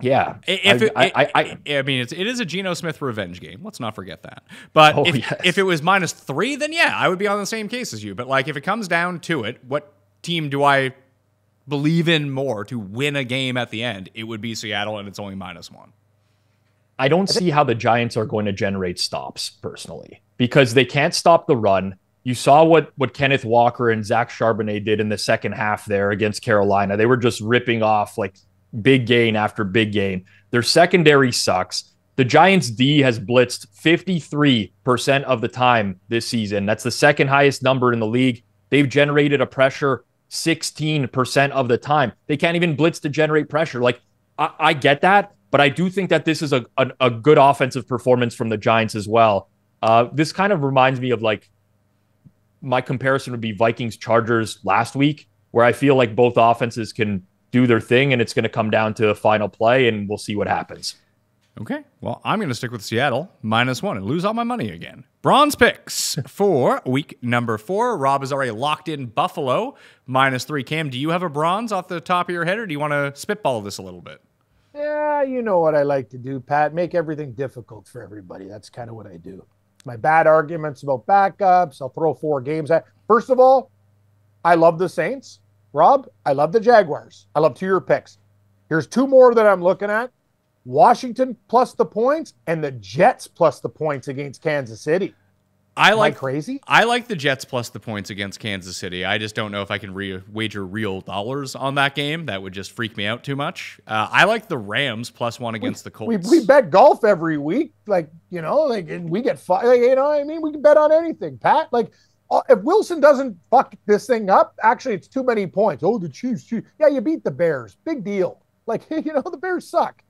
Yeah. I mean, it is a Geno Smith revenge game. Let's not forget that. But if it was -3, then yeah, I would be on the same case as you. But like if it comes down to it, what team do I believe in more to win a game at the end? It would be Seattle, and it's only -1. I don't see how the Giants are going to generate stops personally because they can't stop the run. You saw what Kenneth Walker and Zach Charbonnet did in the second half there against Carolina. They were just ripping off like big gain after big gain. Their secondary sucks. The Giants' D has blitzed 53% of the time this season. That's the second highest number in the league. They've generated a pressure 16% of the time. They can't even blitz to generate pressure. Like, I get that, but I do think that this is a good offensive performance from the Giants as well. This kind of reminds me of like my comparison would be Vikings-Chargers last week, where I feel like both offenses can do their thing, and it's going to come down to a final play, and we'll see what happens. Okay, well, I'm going to stick with Seattle, -1, and lose all my money again. Bronze picks for week number 4. Rob has already locked in Buffalo, -3. Cam, do you have a bronze off the top of your head, or do you want to spitball this a little bit? Yeah, you know what I like to do, Pat. Make everything difficult for everybody. That's kind of what I do. My bad arguments about backups. I'll throw 4 games at. First of all, I love the Saints. Rob, I love the Jaguars. I love 2 of your picks. Here's 2 more that I'm looking at. Washington plus the points and the Jets plus the points against Kansas City. Am I crazy? I like the Jets plus the points against Kansas City. I just don't know if I can wager real dollars on that game. That would just freak me out too much. I like the Rams +1 against the Colts. We bet golf every week. Like, you know, like, and we get five. Like, you know what I mean? We can bet on anything, Pat. Like, if Wilson doesn't fuck this thing up, actually, it's too many points. Oh, the Chiefs. Yeah, you beat the Bears. Big deal. Like, you know, the Bears suck.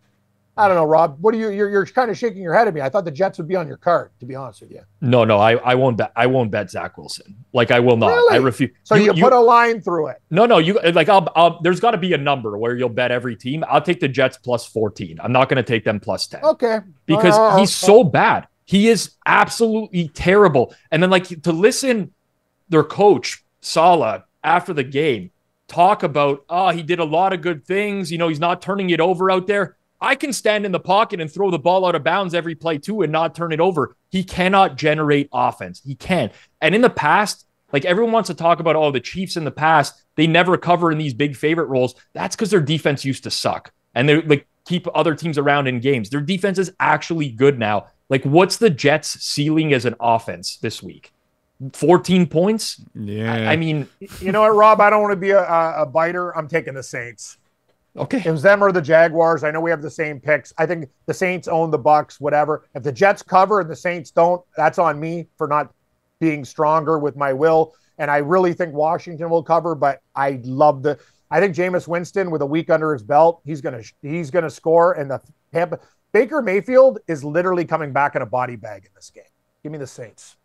I don't know, Rob. What do you're kind of shaking your head at me. I thought the Jets would be on your card, to be honest with you. No, I won't bet. I won't bet Zach Wilson. Like, I will not. Really? I refuse. So you put a line through it. No. You like. I'll. There's got to be a number where you'll bet every team. I'll take the Jets +14. I'm not going to take them +10. Okay. Because he's so bad. He is absolutely terrible. And then like to listen, their coach Saleh after the game talk about, he did a lot of good things. You know, he's not turning it over out there. I can stand in the pocket and throw the ball out of bounds every play too and not turn it over. He cannot generate offense. He can't. And in the past, like everyone wants to talk about, the Chiefs in the past, they never cover in these big favorite roles. That's because their defense used to suck. And they like keep other teams around in games. Their defense is actually good now. Like, what's the Jets' ceiling as an offense this week? 14 points? Yeah. I mean, you know what, Rob? I don't want to be a biter. I'm taking the Saints. Okay. It was them or the Jaguars. I know we have the same picks. I think the Saints own the Bucks, whatever. If the Jets cover and the Saints don't, that's on me for not being stronger with my will. And I really think Washington will cover, but I think Jameis Winston with a week under his belt, he's gonna score. And Baker Mayfield is literally coming back in a body bag in this game. Give me the Saints.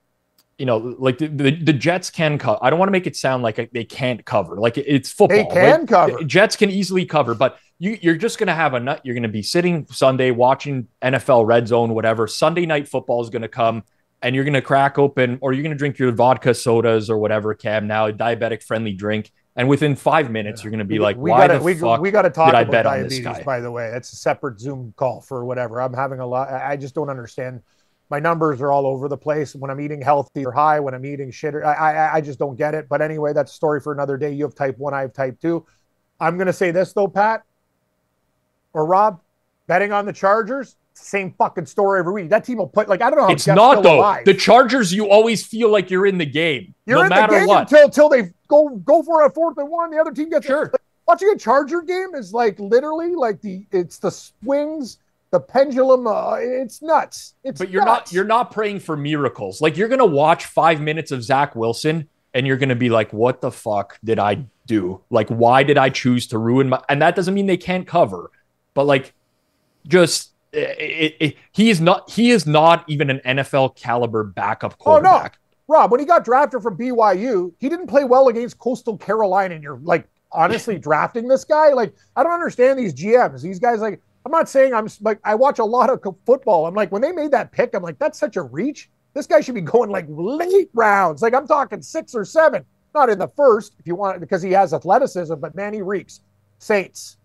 you know, like the Jets can cover. I don't want to make it sound like they can't cover. Like it's football. They can cover. Jets can easily cover, but you're just going to have a nut. You're going to be sitting Sunday watching NFL Red Zone, whatever. Sunday night football is going to come, and you're going to crack open, or you're going to drink your vodka sodas or whatever, Cam, now a diabetic friendly drink. And within 5 minutes, you're going to be like, we why gotta, the fuck we got to talk did I about bet on this diabetes, guy? by the way. That's a separate Zoom call for whatever. I'm having a lot. I just don't understand. My numbers are all over the place. When I'm eating healthy or high, when I'm eating shit, I just don't get it. But anyway, that's a story for another day. You have type 1, I have type 2. I'm going to say this, though, Pat or Rob, betting on the Chargers, same fucking story every week. That team will put, like, I don't know how it's not, though. Alive. The Chargers, you always feel like you're in the game. You're no in matter the game what. until they go for a 4th and 1. The other team gets Sure. Like, watching a Charger game is like literally like it's the swings, the pendulum. It's nuts. But you're not praying for miracles. Like, you're gonna watch 5 minutes of Zach Wilson and you're gonna be like, what the fuck did I do? Like, why did I choose to ruin my? And that doesn't mean they can't cover, but like, just he is not even an NFL caliber backup quarterback. Oh no, Rob, when he got drafted from BYU, he didn't play well against Coastal Carolina, and you're like, honestly drafting this guy? Like, I don't understand these GMs. These guys, like, I'm not saying I'm like, I watch a lot of football. I'm like, when they made that pick, I'm like, that's such a reach. This guy should be going like late rounds. Like, I'm talking 6 or 7, not in the first if you want, because he has athleticism, but man, he reeks. Saints.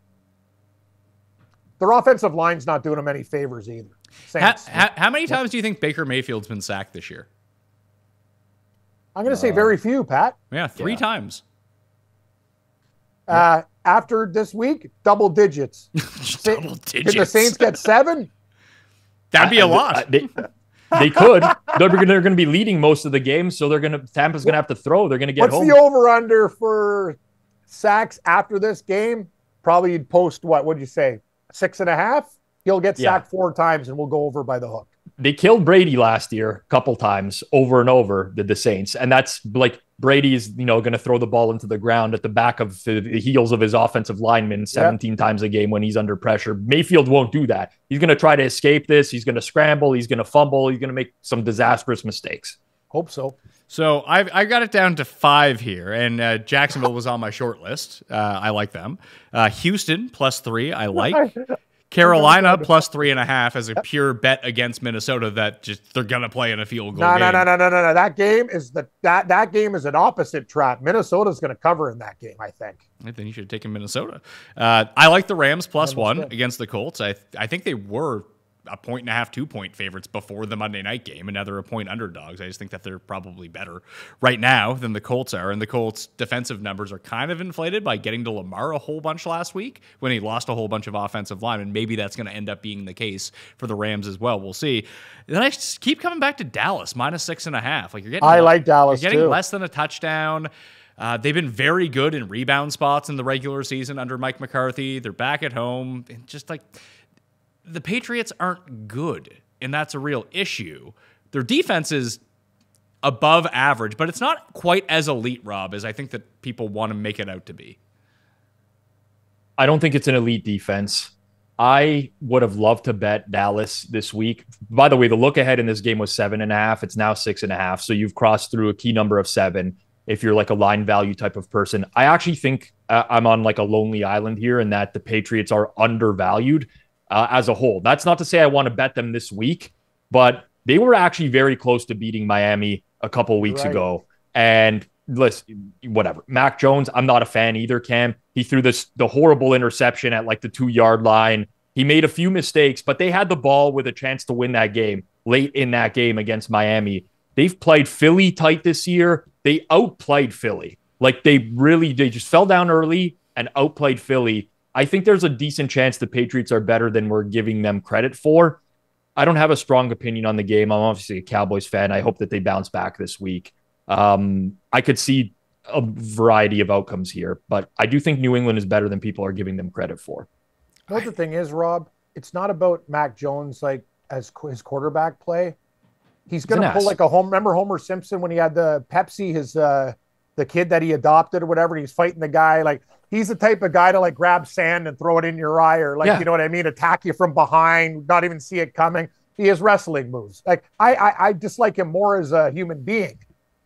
Their offensive line's not doing them any favors either. Saints. How many times do you think Baker Mayfield's been sacked this year? I'm going to say very few, Pat. Yeah, 3 times. After this week, double digits. Double digits. Did the Saints get 7? That'd be a lot. They could. They're going to be leading most of the game, so Tampa's going to have to throw. They're going to get What's home. the over-under for sacks after this game? Probably you'd post what? What'd you say? 6.5? He'll get sacked 4 times, and we'll go over by the hook. They killed Brady last year a couple times, over and over, did the Saints. And that's like Brady's, going to throw the ball into the ground at the back of the heels of his offensive lineman 17 times a game when he's under pressure. Mayfield won't do that. He's going to try to escape this. He's going to scramble. He's going to fumble. He's going to make some disastrous mistakes. Hope so. So I got it down to 5 here, and Jacksonville was on my short list. I like them. Houston +3, I like. Carolina +3.5 as a pure bet against Minnesota that just they're gonna play in a field goal game. No. That game is that game is an opposite trap. Minnesota's going to cover in that game, I think. I think you should have taken Minnesota. I like the Rams +1 against the Colts. I think they were 1.5, 2-point favorites before the Monday night game, and now they're a point underdogs. I just think that they're probably better right now than the Colts are, and the Colts' defensive numbers are kind of inflated by getting to Lamar a whole bunch last week when he lost a whole bunch of offensive linemen. Maybe that's going to end up being the case for the Rams as well. We'll see. Then I just keep coming back to Dallas -6.5. Like, you're getting, I like Dallas you're getting too. less than a touchdown. They've been very good in rebound spots in the regular season under Mike McCarthy. They're back at home, and just like, the Patriots aren't good, and that's a real issue. Their defense is above average, but it's not quite as elite, Rob, as I think that people want to make it out to be. I don't think it's an elite defense. I would have loved to bet Dallas this week. By the way, the look ahead in this game was 7.5. It's now 6.5. So you've crossed through a key number of 7 if you're like a line value type of person. I actually think I'm on like a lonely island here in that the Patriots are undervalued as a whole. That's not to say I want to bet them this week, but they were actually very close to beating Miami a couple weeks ago. And listen, whatever. Mac Jones, I'm not a fan either, Cam. He threw the horrible interception at like the 2-yard line. He made a few mistakes, but they had the ball with a chance to win that game late in that game against Miami. They've played Philly tight this year. They outplayed Philly. Like, they just fell down early and outplayed Philly. I think there's a decent chance the Patriots are better than we're giving them credit for. I don't have a strong opinion on the game. I'm obviously a Cowboys fan. I hope that they bounce back this week. I could see a variety of outcomes here, but I do think New England is better than people are giving them credit for. You know what the thing is, Rob? It's not about Mac Jones, like, as his quarterback play. He's going to pull like a home. Remember Homer Simpson when he had the Pepsi, the kid that he adopted or whatever, he's fighting the guy. Like, he's the type of guy to like grab sand and throw it in your eye, or like, you know what I mean? Attack you from behind, not even see it coming. He has wrestling moves. Like I dislike him more as a human being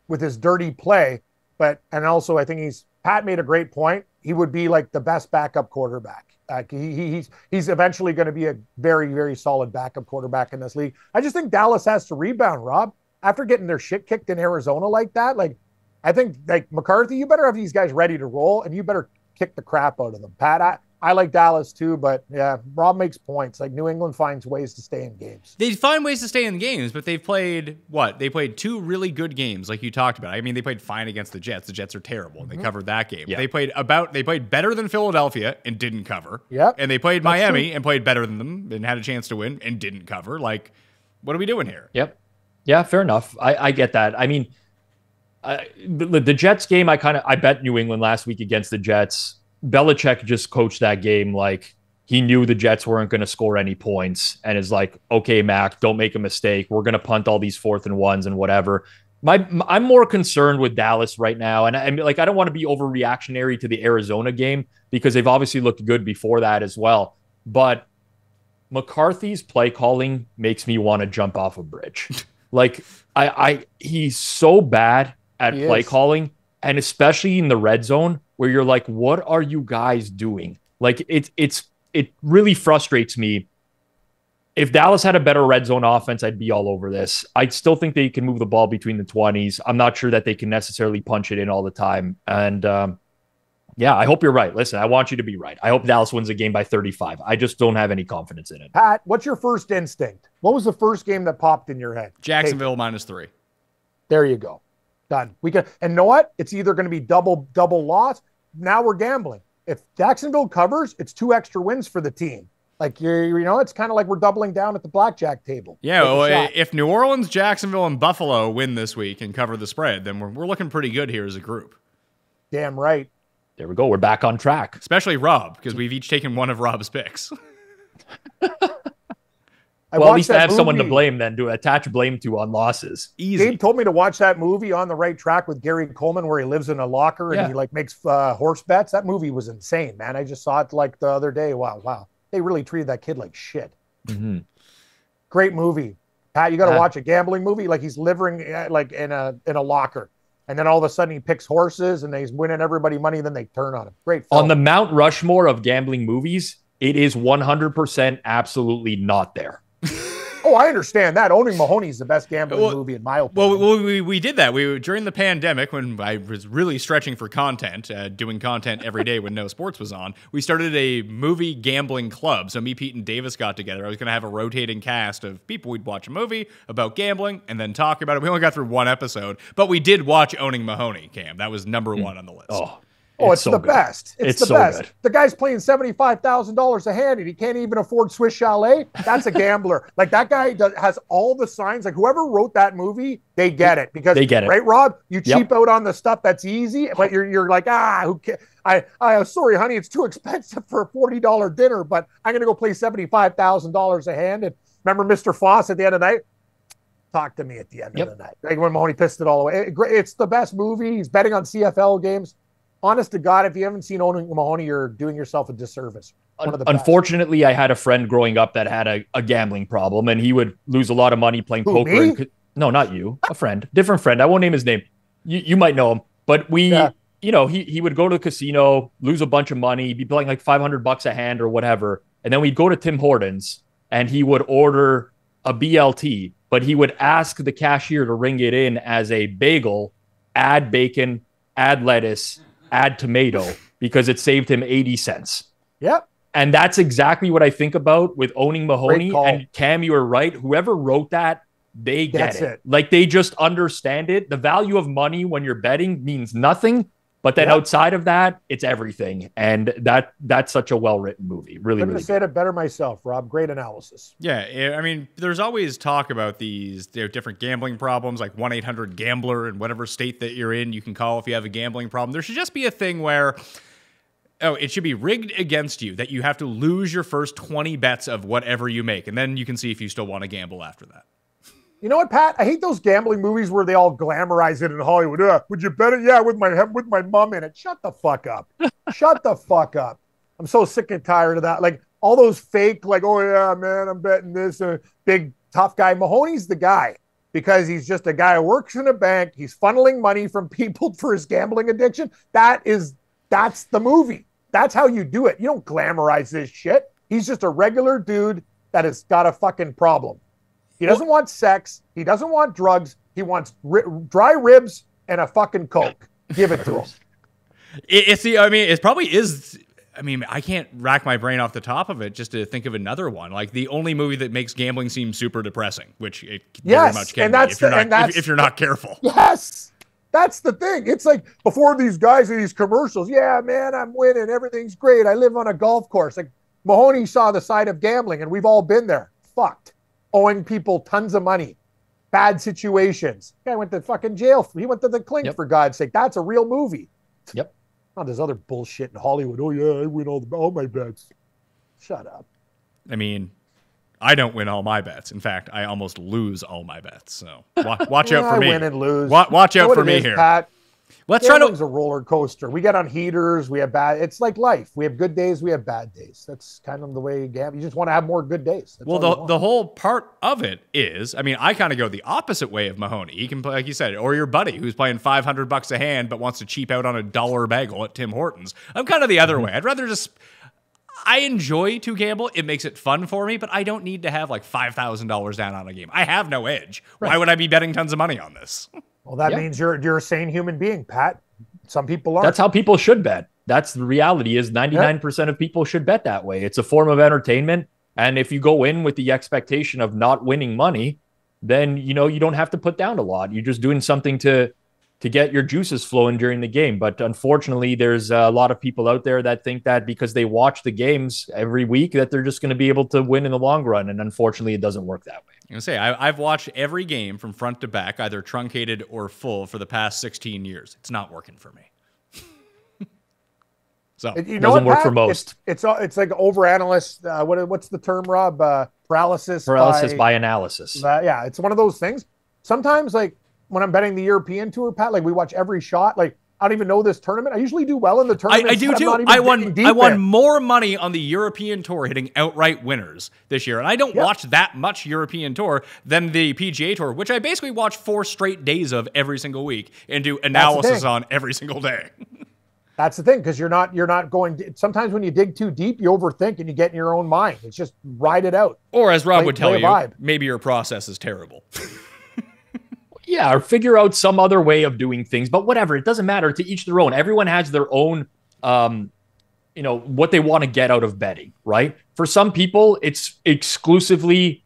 with his dirty play. And also I think Pat made a great point. He would be like the best backup quarterback. He's eventually going to be a very, very solid backup quarterback in this league. I just think Dallas has to rebound, Rob. After getting their shit kicked in Arizona like that, like I think like McCarthy, you better have these guys ready to roll and you better kick the crap out of them. Pat, I like Dallas too, but yeah, Rob makes points. Like New England finds ways to stay in games. They find ways to stay in games, but they've played what? They played 2 really good games, like you talked about. I mean, they played fine against the Jets. The Jets are terrible. They covered that game. Yeah. They played better than Philadelphia and didn't cover. Yep. And they played Miami and played better than them and had a chance to win and didn't cover. Like, what are we doing here? Yep. Yeah, fair enough. I get that. I mean, the Jets game, I bet New England last week against the Jets. Belichick just coached that game like he knew the Jets weren't going to score any points and is like, okay, Mac, don't make a mistake. We're going to punt all these 4th and 1s and whatever. I'm more concerned with Dallas right now. And I don't want to be overreactionary to the Arizona game because they've obviously looked good before that as well. But McCarthy's play calling makes me want to jump off a bridge. Like he's so bad at play calling, and especially in the red zone where you're like, what are you guys doing? Like it really frustrates me. If Dallas had a better red zone offense, I'd be all over this. I still think they can move the ball between the 20s. I'm not sure that they can necessarily punch it in all the time. And yeah, I hope you're right. Listen, I want you to be right. I hope Dallas wins a game by 35. I just don't have any confidence in it. Pat, what's your first instinct? What was the first game that popped in your head? Jacksonville -3. There you go. Done. And you know what? It's either going to be double loss. Now we're gambling. If Jacksonville covers, it's 2 extra wins for the team. Like it's kind of like we're doubling down at the blackjack table. Yeah, well, if New Orleans, Jacksonville, and Buffalo win this week and cover the spread, then we're looking pretty good here as a group. Damn right. There we go. We're back on track. Especially Rob, because we've each taken one of Rob's picks. Well, at least I have someone to blame then, to attach blame to on losses. Easy. Gabe told me to watch that movie On the Right Track with Gary Coleman where he lives in a locker and he like makes horse bets. That movie was insane, man. I just saw it like the other day. Wow. They really treated that kid like shit. Mm-hmm. Great movie. Pat, you got to watch a gambling movie. Like he's living like in a locker. And then all of a sudden he picks horses and he's winning everybody money. Then they turn on him. Great film. On the Mount Rushmore of gambling movies, it is 100% absolutely not there. Oh, I understand that. Owning Mahoney is the best gambling movie in my opinion. Well, we did that. During the pandemic, when I was really stretching for content, doing content every day when no sports was on, we started a movie gambling club. So me, Pete, and Davis got together. I was going to have a rotating cast of people. We'd watch a movie about gambling and then talk about it. We only got through 1 episode, but we did watch Owning Mahoney, Cam. That was number 1 on the list. It's so the best. It's the best. Good. The guy's playing $75,000 a hand and he can't even afford Swiss Chalet. That's a gambler. Like that guy has all the signs. Like whoever wrote that movie, they get it because they get it, right, Rob? You cheap out on the stuff that's easy, but you're like, who cares? I sorry, honey, it's too expensive for a $40 dinner, but I'm gonna go play $75,000 a hand. And remember Mr. Foss at the end of the night? Talk to me at the end of the night. Like when Mahoney pissed it all away. It's the best movie. He's betting on CFL games. Honest to God, if you haven't seen Owning Mahoney, you're doing yourself a disservice. Unfortunately, I had a friend growing up that had a gambling problem, and he would lose a lot of money playing poker. Me? No, not you. A friend. Different friend. I won't name his name. You might know him. But he would go to the casino, lose a bunch of money, be playing like $500 a hand or whatever. And then we'd go to Tim Hortons, and he would order a BLT, but he would ask the cashier to ring it in as a bagel, add bacon, add lettuce, add tomato, because it saved him 80 cents. Yep. And that's exactly what I think about with Owning Mahoney. And Cam, you are right. Whoever wrote that, they get it. Like they just understand it. The value of money when you're betting means nothing. But then outside of that, it's everything. And that's such a well-written movie. Really, I'm going to say it better myself, Rob. Great analysis. Yeah, I mean, there's always talk about these different gambling problems, like 1-800-GAMBLER in whatever state that you're in. You can call if you have a gambling problem. There should just be a thing where, it should be rigged against you, that you have to lose your first 20 bets of whatever you make. And then you can see if you still want to gamble after that. You know what, Pat? I hate those gambling movies where they all glamorize it in Hollywood. Would you bet it? Yeah, with my mom in it. Shut the fuck up. Shut the fuck up. I'm so sick and tired of that. Like all those fake, like, oh yeah, man, I'm betting this big tough guy. Mahoney's the guy because he's just a guy who works in a bank. He's funneling money from people for his gambling addiction. That's the movie. That's how you do it. You don't glamorize this shit. He's just a regular dude that has got a fucking problem. He doesn't want sex. He doesn't want drugs. He wants dry ribs and a fucking Coke. Give it to him. It probably is. I mean, I can't rack my brain off the top of it just to think of another one. Like the only movie that makes gambling seem super depressing, which it very much can be if you're not careful. Yes. That's the thing. It's like before these guys in these commercials, yeah, man, I'm winning. Everything's great. I live on a golf course. Like Mahoney saw the side of gambling, and we've all been there. Fucked. Owing people tons of money. Bad situations. Guy went to fucking jail. He went to the clink, for God's sake. That's a real movie. Yep. Oh, there's other bullshit in Hollywood. Oh, yeah, I win all my bets. Shut up. I mean, I don't win all my bets. In fact, I almost lose all my bets. So watch out for me. I win and lose. Watch out for me here. Pat. Gambling's a roller coaster. We get on heaters. We have bad. It's like life. We have good days. We have bad days. That's kind of the way you gamble. You just want to have more good days. That's the whole part of it is, I mean, I kind of go the opposite way of Mahoney. He can play, like you said, or your buddy who's playing $500 a hand but wants to cheap out on $1 bagel at Tim Hortons. I'm kind of the other way. I'd rather just. I enjoy to gamble. It makes it fun for me, but I don't need to have like $5,000 down on a game. I have no edge. Right. Why would I be betting tons of money on this? Well, that means you're a sane human being, Pat. Some people aren't. That's how people should bet. That's the reality is 99% of people should bet that way. It's a form of entertainment. And if you go in with the expectation of not winning money, then, you don't have to put down a lot. You're just doing something to get your juices flowing during the game. But unfortunately, there's a lot of people out there that think that because they watch the games every week that they're just going to be able to win in the long run. And unfortunately, it doesn't work that way. I'm going to say, I've watched every game from front to back, either truncated or full, for the past 16 years. It's not working for me. So it doesn't work for most. It's like overanalyst. What's the term, Rob? Paralysis by analysis. Yeah, it's one of those things. Sometimes, like, when I'm betting the European Tour, Pat, like we watch every shot. Like I don't even know this tournament. I usually do well in the tournament. I do too. I won more money on the European Tour hitting outright winners this year, and I don't watch that much European Tour than the PGA Tour, which I basically watch 4 straight days of every single week and do analysis on every single day. That's the thing, because you're not going. Sometimes when you dig too deep, you overthink and you get in your own mind. It's just ride it out. Or as Rob would tell you, maybe your process is terrible. Yeah, or figure out some other way of doing things. But whatever, it doesn't matter. To each their own. Everyone has their own, what they want to get out of betting, right? For some people, it's exclusively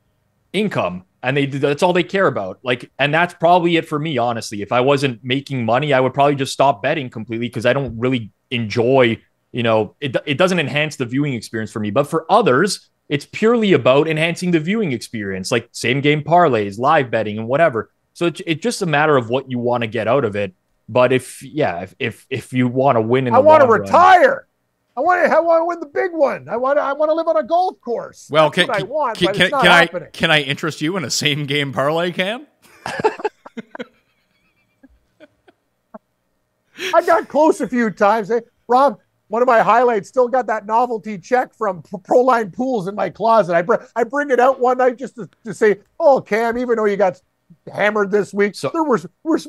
income, and that's all they care about. Like, and that's probably it for me, honestly. If I wasn't making money, I would probably just stop betting completely because I don't really enjoy, it doesn't enhance the viewing experience for me. But for others, it's purely about enhancing the viewing experience, like same game parlays, live betting, and whatever. So it's just a matter of what you want to get out of it. But if you want to win in the long run, I want to retire. I want to win the big one. I want to live on a golf course. Well, can I interest you in a same game parlay, Cam? I got close a few times. Rob, one of my highlights, still got that novelty check from Proline Pools in my closet. I bring it out one night just to say, oh, Cam, even though you got hammered this week, so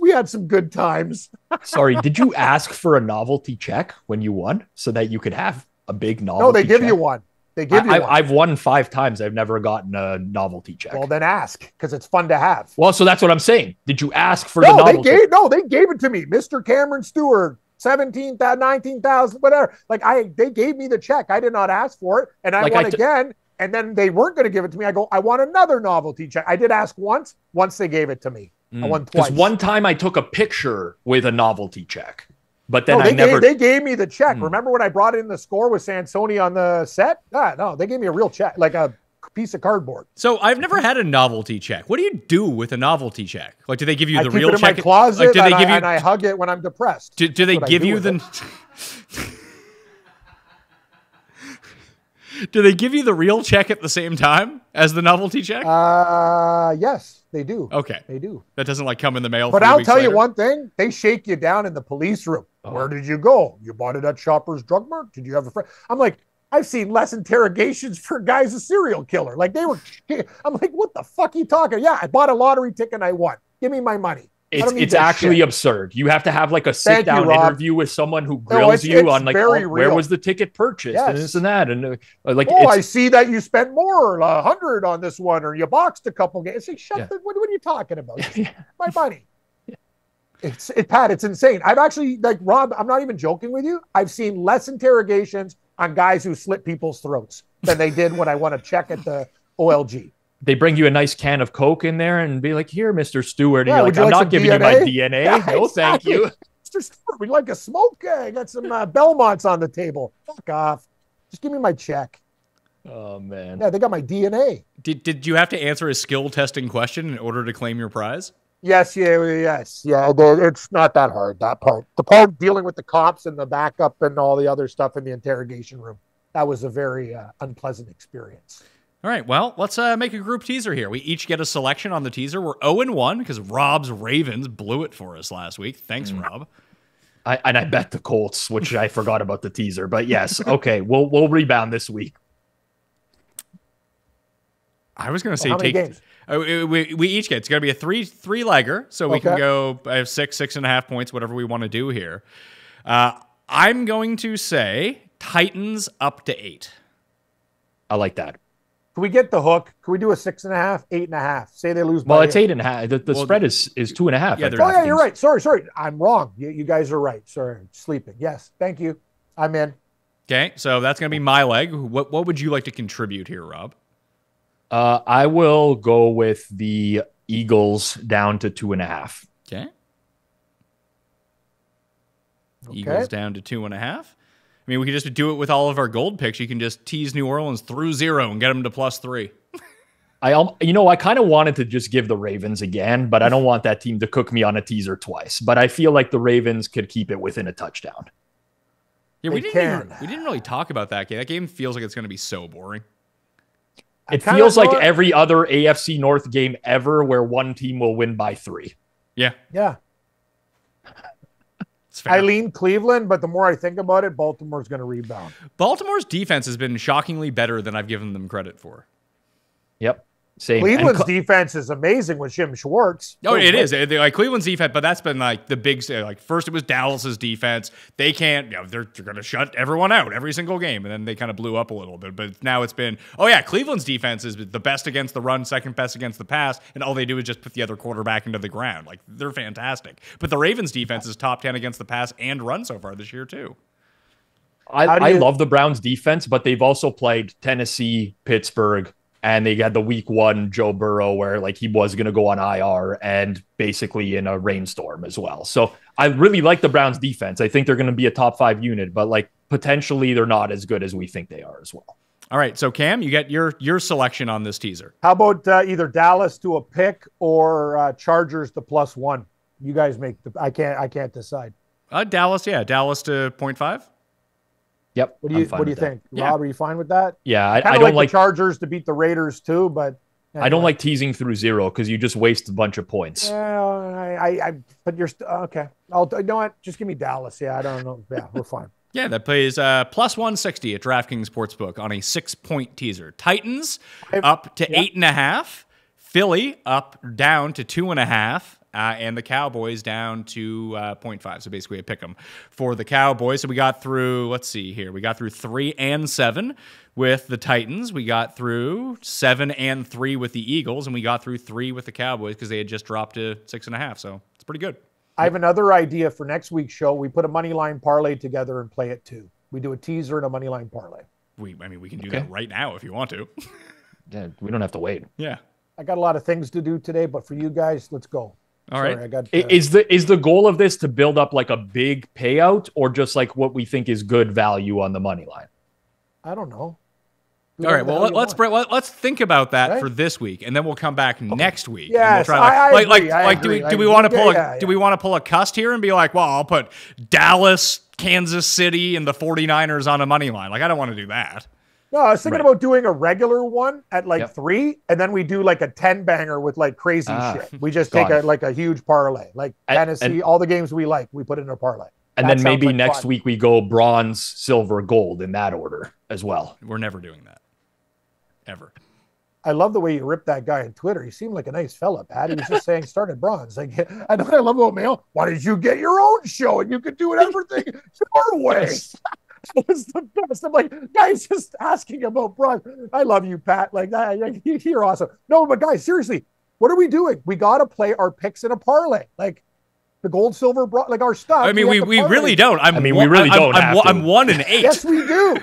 we had some good times. Sorry, did you ask for a novelty check when you won so that you could have a big novelty check? No, they give you one. I've won 5 times. I've never gotten a novelty check. Well, then ask, because it's fun to have. Well, so that's what I'm saying. Did you ask for the novelty? They gave it to me. Mr. Cameron Stewart, 17,000, 19,000, whatever. They gave me the check. I did not ask for it, and I won again. And then they weren't going to give it to me. I go, I want another novelty check. I did ask once. Once they gave it to me. I won twice. Because one time I took a picture with a novelty check. But then they gave me the check. Remember when I brought in the score with Sansoni on the set? No, they gave me a real check, like a piece of cardboard. So I've never had a novelty check. What do you do with a novelty check? Like, do they give you the real check? I keep it in my closet, and I hug it when I'm depressed. Do they give you the... Do they give you the real check at the same time as the novelty check? Yes, they do. Okay. They do. That doesn't come in the mail. But I'll tell you one thing. They shake you down in the police room. Oh. Where did you go? You bought it at Shoppers Drug Mart? Did you have a friend? I'm like, I've seen less interrogations for guys a serial killer. Like they were, I'm like, what the fuck are you talking? Yeah, I bought a lottery ticket and I won. Give me my money. It's actually absurd. You have to have like a sit down interview with someone who grills you on like, where was the ticket purchased and this and that. And like, I see that you spent more, 100 on this one, or you boxed a couple games. Like, what are you talking about? My money. Pat, it's insane. I've actually, like, Rob, I'm not even joking with you. I've seen less interrogations on guys who slit people's throats than they did when I want to check at the OLG. They bring you a nice can of Coke in there and be like, here, Mr. Stewart. And you're like, I'm not giving you my DNA. Yeah, no, exactly. Thank you. Mr. Stewart, would you like a smoke? I got some Belmonts on the table. Fuck off. Just give me my check. Oh, man. Yeah, they got my DNA. Did you have to answer a skill testing question in order to claim your prize? Yes. Yeah. It's not that hard, that part. The part dealing with the cops and the backup and all the other stuff in the interrogation room, that was a very unpleasant experience. All right, well, let's make a group teaser here. We each get a selection on the teaser. We're 0-1 because Rob's Ravens blew it for us last week. Thanks, Rob. I bet the Colts, which I forgot about the teaser. But yes, okay, we'll rebound this week. I was going to say how many games? We each get. It's going to be a three-legger, so we can go. I have 6.5 points, whatever we want to do here. I'm going to say Titans up to 8. I like that. Can we get the hook? Can we do a 6.5, 8.5? Say they lose. Well, it's 8.5. The spread is 2.5. Yeah, you're right. Sorry. I'm wrong. You guys are right. Sorry, sleeping. Yes, thank you. I'm in. Okay, so that's going to be my leg. What would you like to contribute here, Rob? I will go with the Eagles down to 2.5. Okay. Eagles down to 2.5. I mean, we could just do it with all of our gold picks. You can just tease New Orleans through 0 and get them to +3. I kind of wanted to just give the Ravens again, but I don't want that team to cook me on a teaser twice. But I feel like the Ravens could keep it within a touchdown. Yeah, we didn't really talk about that game. That game feels like it's going to be so boring. It feels like every other AFC North game ever where one team will win by 3. Yeah. Yeah. I lean Cleveland, but the more I think about it, Baltimore's going to rebound. Baltimore's defense has been shockingly better than I've given them credit for. Yep. Same. Cleveland's defense is amazing with Jim Schwartz. Oh, it is. Like Cleveland's defense, but that's been like the big, like first it was Dallas's defense. They can't, they're going to shut everyone out every single game. And then they kind of blew up a little bit. But now it's been, Cleveland's defense is the best against the run, second best against the pass. And all they do is just put the other quarterback into the ground. Like they're fantastic. But the Ravens defense is top 10 against the pass and run so far this year too. I love the Browns defense, but they've also played Tennessee, Pittsburgh, and they had the week 1 Joe Burrow where like he was going to go on IR and basically in a rainstorm as well. So I really like the Browns defense. I think they're going to be a top 5 unit, but like potentially they're not as good as we think they are as well. All right. So Cam, you get your selection on this teaser. How about either Dallas to a pick or Chargers to +1? You guys make I can't decide. Dallas to 0.5. Yep. What do you think? Yeah. Rob, are you fine with that? Yeah, I don't like the Chargers to beat the Raiders too, but anyway. I don't like teasing through 0 because you just waste a bunch of points. Yeah, but you're okay. You know what? Just give me Dallas. Yeah, I don't know. Yeah, we're fine. Yeah, that plays +160 at DraftKings Sportsbook on a 6-point teaser. Titans up to 8.5. Philly down to 2.5. And the Cowboys down to 0.5. So basically a pick 'em for the Cowboys. So we got through, let's see here. We got through 3 and 7 with the Titans. We got through 7 and 3 with the Eagles. And we got through 3 with the Cowboys because they had just dropped to 6.5. So it's pretty good. I have another idea for next week's show. We put a money line parlay together and play it too. We do a teaser and a money line parlay. We can do that right now if you want to. Yeah, we don't have to wait. Yeah. I got a lot of things to do today, but for you guys, let's go. All right. Is the goal of this to build up like a big payout or just like what we think is good value on the money line? I don't know. All right. Well, let's think about that for this week, and then we'll come back next week. Yes, and we'll try I agree. do we want to pull do we want to pull a cust here and be like, well, I'll put Dallas, Kansas City, and the 49ers on a money line. Like I don't want to do that. No, I was thinking about doing a regular one at 3, and then we do like a 10-banger with like crazy shit. We just take a huge parlay, like Tennessee, all the games we like, we put in a parlay. And That then sounds maybe like next fun. week we go bronze, silver, gold in that order as well. We're never doing that. Ever. I love the way you ripped that guy on Twitter. He seemed like a nice fella, Pat. He was just saying start at bronze. Like, I know I love about Mayo. Why did you get your own show and you could do everything your way? That was the best. I'm like, guys, just asking about bronze. I love you, Pat. Like, you're awesome. No, but guys, seriously, what are we doing? We got to play our picks in a parlay. Like the gold, silver, bronze, like our stuff. I mean, we really don't. We really don't have to. I'm 1-8. Yes, we do.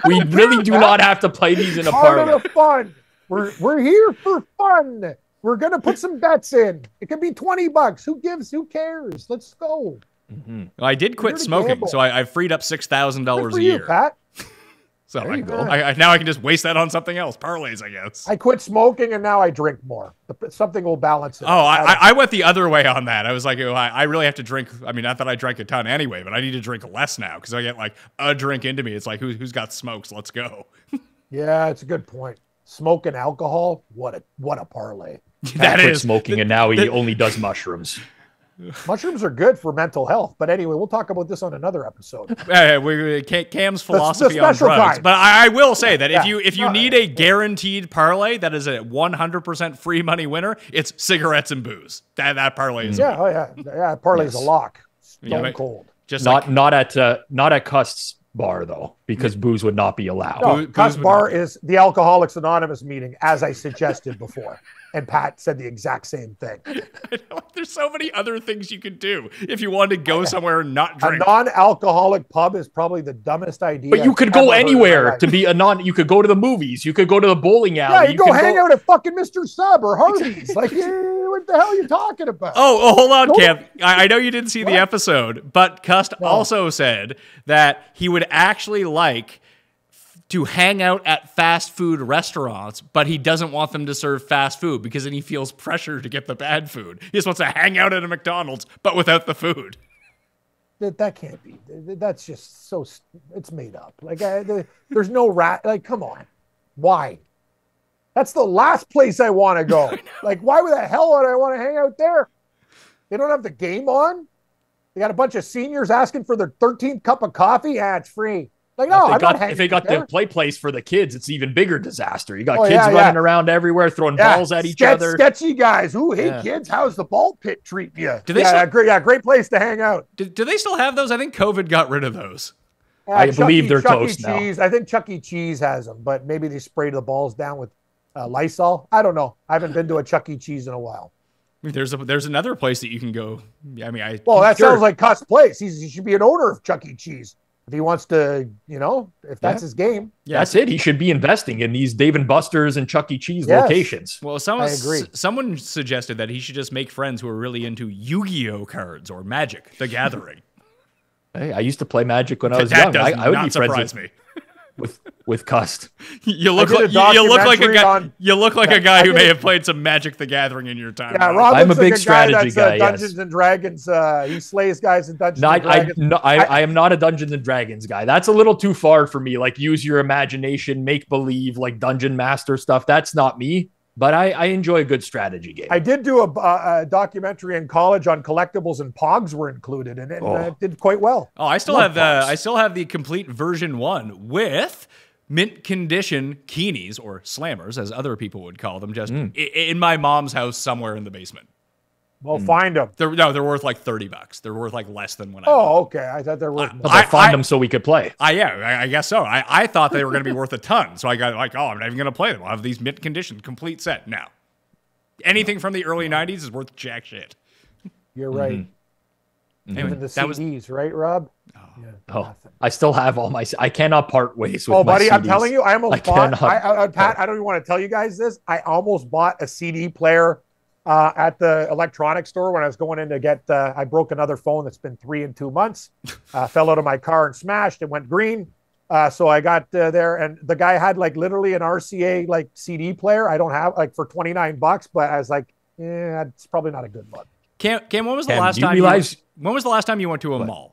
We really do not have to play these in a Part parlay. of the fun. We're here for fun. We're gonna put some bets in. It could be $20. Who cares? Let's go. Well, I did quit You're to smoking, gamble. so I freed up $6,000 Good for a you, year. Pat. So There you go. now I can just waste that on something else. Parlays, I guess. I quit smoking and now I drink more. Something will balance it. Oh, I went the other way on that. I was like, I really have to drink. I mean, not that I drank a ton anyway, but I need to drink less now because I get like a drink into me. It's like, who's got smokes? Let's go. Yeah, it's a good point. Smoke and alcohol. What a parlay. That Quit is smoking, and now he only does mushrooms. Mushrooms are good for mental health. But anyway, we'll talk about this on another episode. Cam's philosophy on special drugs. kind. But I will say that if Yeah. you need a guaranteed parlay that is a 100% free money winner, it's cigarettes and booze. That parlay is Yeah, oh yeah. Parlay's Yes. a lock. Yeah, Stone but- cold. just Not at Cust's bar though, because booze would not be allowed. No, Booze Cuss would Bar not be. is the Alcoholics Anonymous meeting, as I suggested before. And Pat said the exact same thing. There's so many other things you could do if you wanted to go somewhere and not A drink. non-alcoholic pub is probably the dummest idea. But you I've could ever go heard in my anywhere life. to be a non. You could go to the movies. You could go to the bowling alley. Yeah, you go could hang out at fucking Mr. Sub or Harvey's. Like, what the hell are you talking about? Oh, hold on, Go- Cam. I know you didn't see the episode, but Cust also said that he would actually like to hang out at fast food restaurants, but he doesn't want them to serve fast food because then he feels pressure to get the bad food. He just wants to hang out at a McDonald's, but without the food. That can't be. That's just so. It's made up. Like, there's no rat. Like, come on. Why? That's the last place I want to go. Like, why the hell would I want to hang out there? They don't have the game on. They got a bunch of seniors asking for their 13th cup of coffee. Yeah, it's free. Like, no, I'm not hanging if they got there. the play place for the kids, it's even bigger disaster. You got Oh, kids yeah, running yeah. around everywhere, throwing balls at each other. Sketchy guys. Hey, Yeah. kids, how's the ball pit treating you? Do they yeah, still- great place to hang out. Do they still have those? I think COVID got rid of those. I believe they're Chuck E. toast now. Cheese. I think Chuck E. Cheese has them, but maybe they sprayed the balls down with Lysol. I don't know. I haven't been to a Chuck E. Cheese in a while. I mean, there's another place that you can go. I mean, Well, that sure. sounds like Cuss Place. He should be an owner of Chuck E. Cheese if he wants to. If that's his game. Yeah. That's it. He should be investing in these Dave and Buster's and Chuck E. Cheese Yes. locations. Well, I agree. someone suggested that he should just make friends who are really into Yu-Gi-Oh cards or Magic: The Gathering. Hey, I used to play Magic when I was That young. does I would not be friends surprise me. with Cust. You look I like did a you look like a documentary guy. on- You look like Yeah, a guy I who did may a- have played some Magic: The Gathering in your time. Yeah, Rob. Rob I'm looks a big like strategy that's, guy, Dungeons yes. and Dragons. He slays guys in Dungeons No, and Dragons. I am not a Dungeons and Dragons guy. That's a little too far for me. Like, use your imagination, make believe, like Dungeon Master stuff. That's not me. But I enjoy a good strategy game. I did do a documentary in college on collectibles, and Pogs were included in it, and it did quite well. Oh, I still Love have the complete version 1 with mint condition keenies or slammers, as other people would call them, just in my mom's house somewhere in the basement. Well, find them. They're worth like $30. They're worth like less than when I bought them. Oh, okay. I thought they were worth more. But I'll find them so we could play. I guess so. I thought they were going to be worth a ton, so I got like, I'm not even going to play them. I'll have these mint condition complete set now. Anything from the early '90s is worth jack shit. You're right. Anyway, Even the that was CDs, right, Rob? Yeah, Oh, nothing. I still have all my. I cannot part ways with Oh, my buddy, I'm CDs. telling you, I almost I bought. cannot- Pat, I don't even want to tell you guys this. I almost bought a CD player at the electronics store when I was going in to get. I broke another phone that's been 3 and 2 months. Fell out of my car and smashed. It went green. So I got there, and the guy had like literally an RCA like CD player. I don't have like for $29, but I was like, it's probably not a good look. Cam, when was the Cam, last do you time? realize- When was the last time you went to a mall?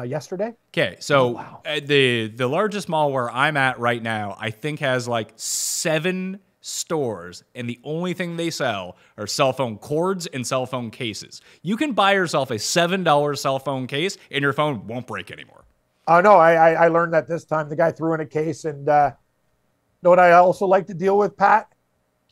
Yesterday. Okay, so the largest mall where I'm at right now, I think has like 7 stores, and the only thing they sell are cell phone cords and cell phone cases. You can buy yourself a $7 cell phone case, and your phone won't break anymore. Oh, no, I learned that this time. The guy threw in a case, and know what I also like to deal with, Pat?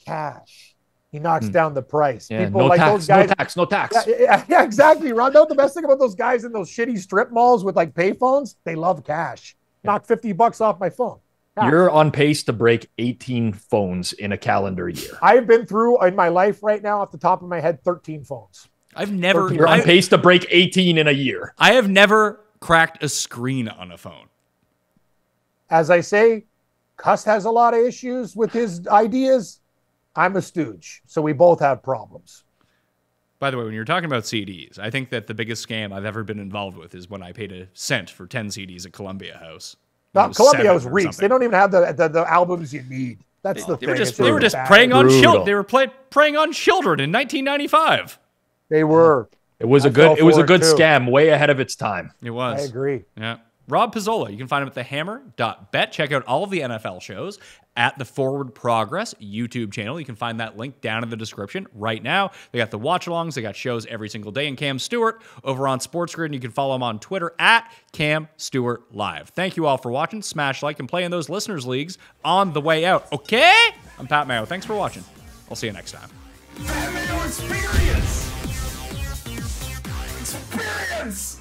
Cash. He knocks down the price. Yeah, People no like tax, those guys. no tax. Yeah, exactly, Ron. The best thing about those guys in those shitty strip malls with like payphones, they love cash. Knock $50 off my phone. Cash. You're on pace to break 18 phones in a calendar year. I've been through in my life right now, off the top of my head, 13 phones. You're on pace to break 18 in a year. I have never cracked a screen on a phone. As I say, Cuss has a lot of issues with his ideas. I'm a stooge, so we both have problems. By the way, when you're talking about CDs, I think that the biggest scam I've ever been involved with is when I paid a cent for 10 CDs at Columbia House. Columbia House reeks. They don't even have the albums you need. That's the thing. They were just preying on children. They were preying on children in 1995. They were. It was a good scam, way ahead of its time. It was. I agree. Yeah. Rob Pizzola, you can find him at thehammer.bet. Check out all of the NFL shows at the Forward Progress YouTube channel. You can find that link down in the description right now. They got the watch-alongs. They got shows every single day. And Cam Stewart over on Sports Grid. And you can follow him on Twitter at Cam Stewart Live. Thank you all for watching. Smash like and play in those listeners' leagues on the way out. Okay? I'm Pat Mayo. Thanks for watching. I'll see you next time. Pat Mayo Experience! Experience!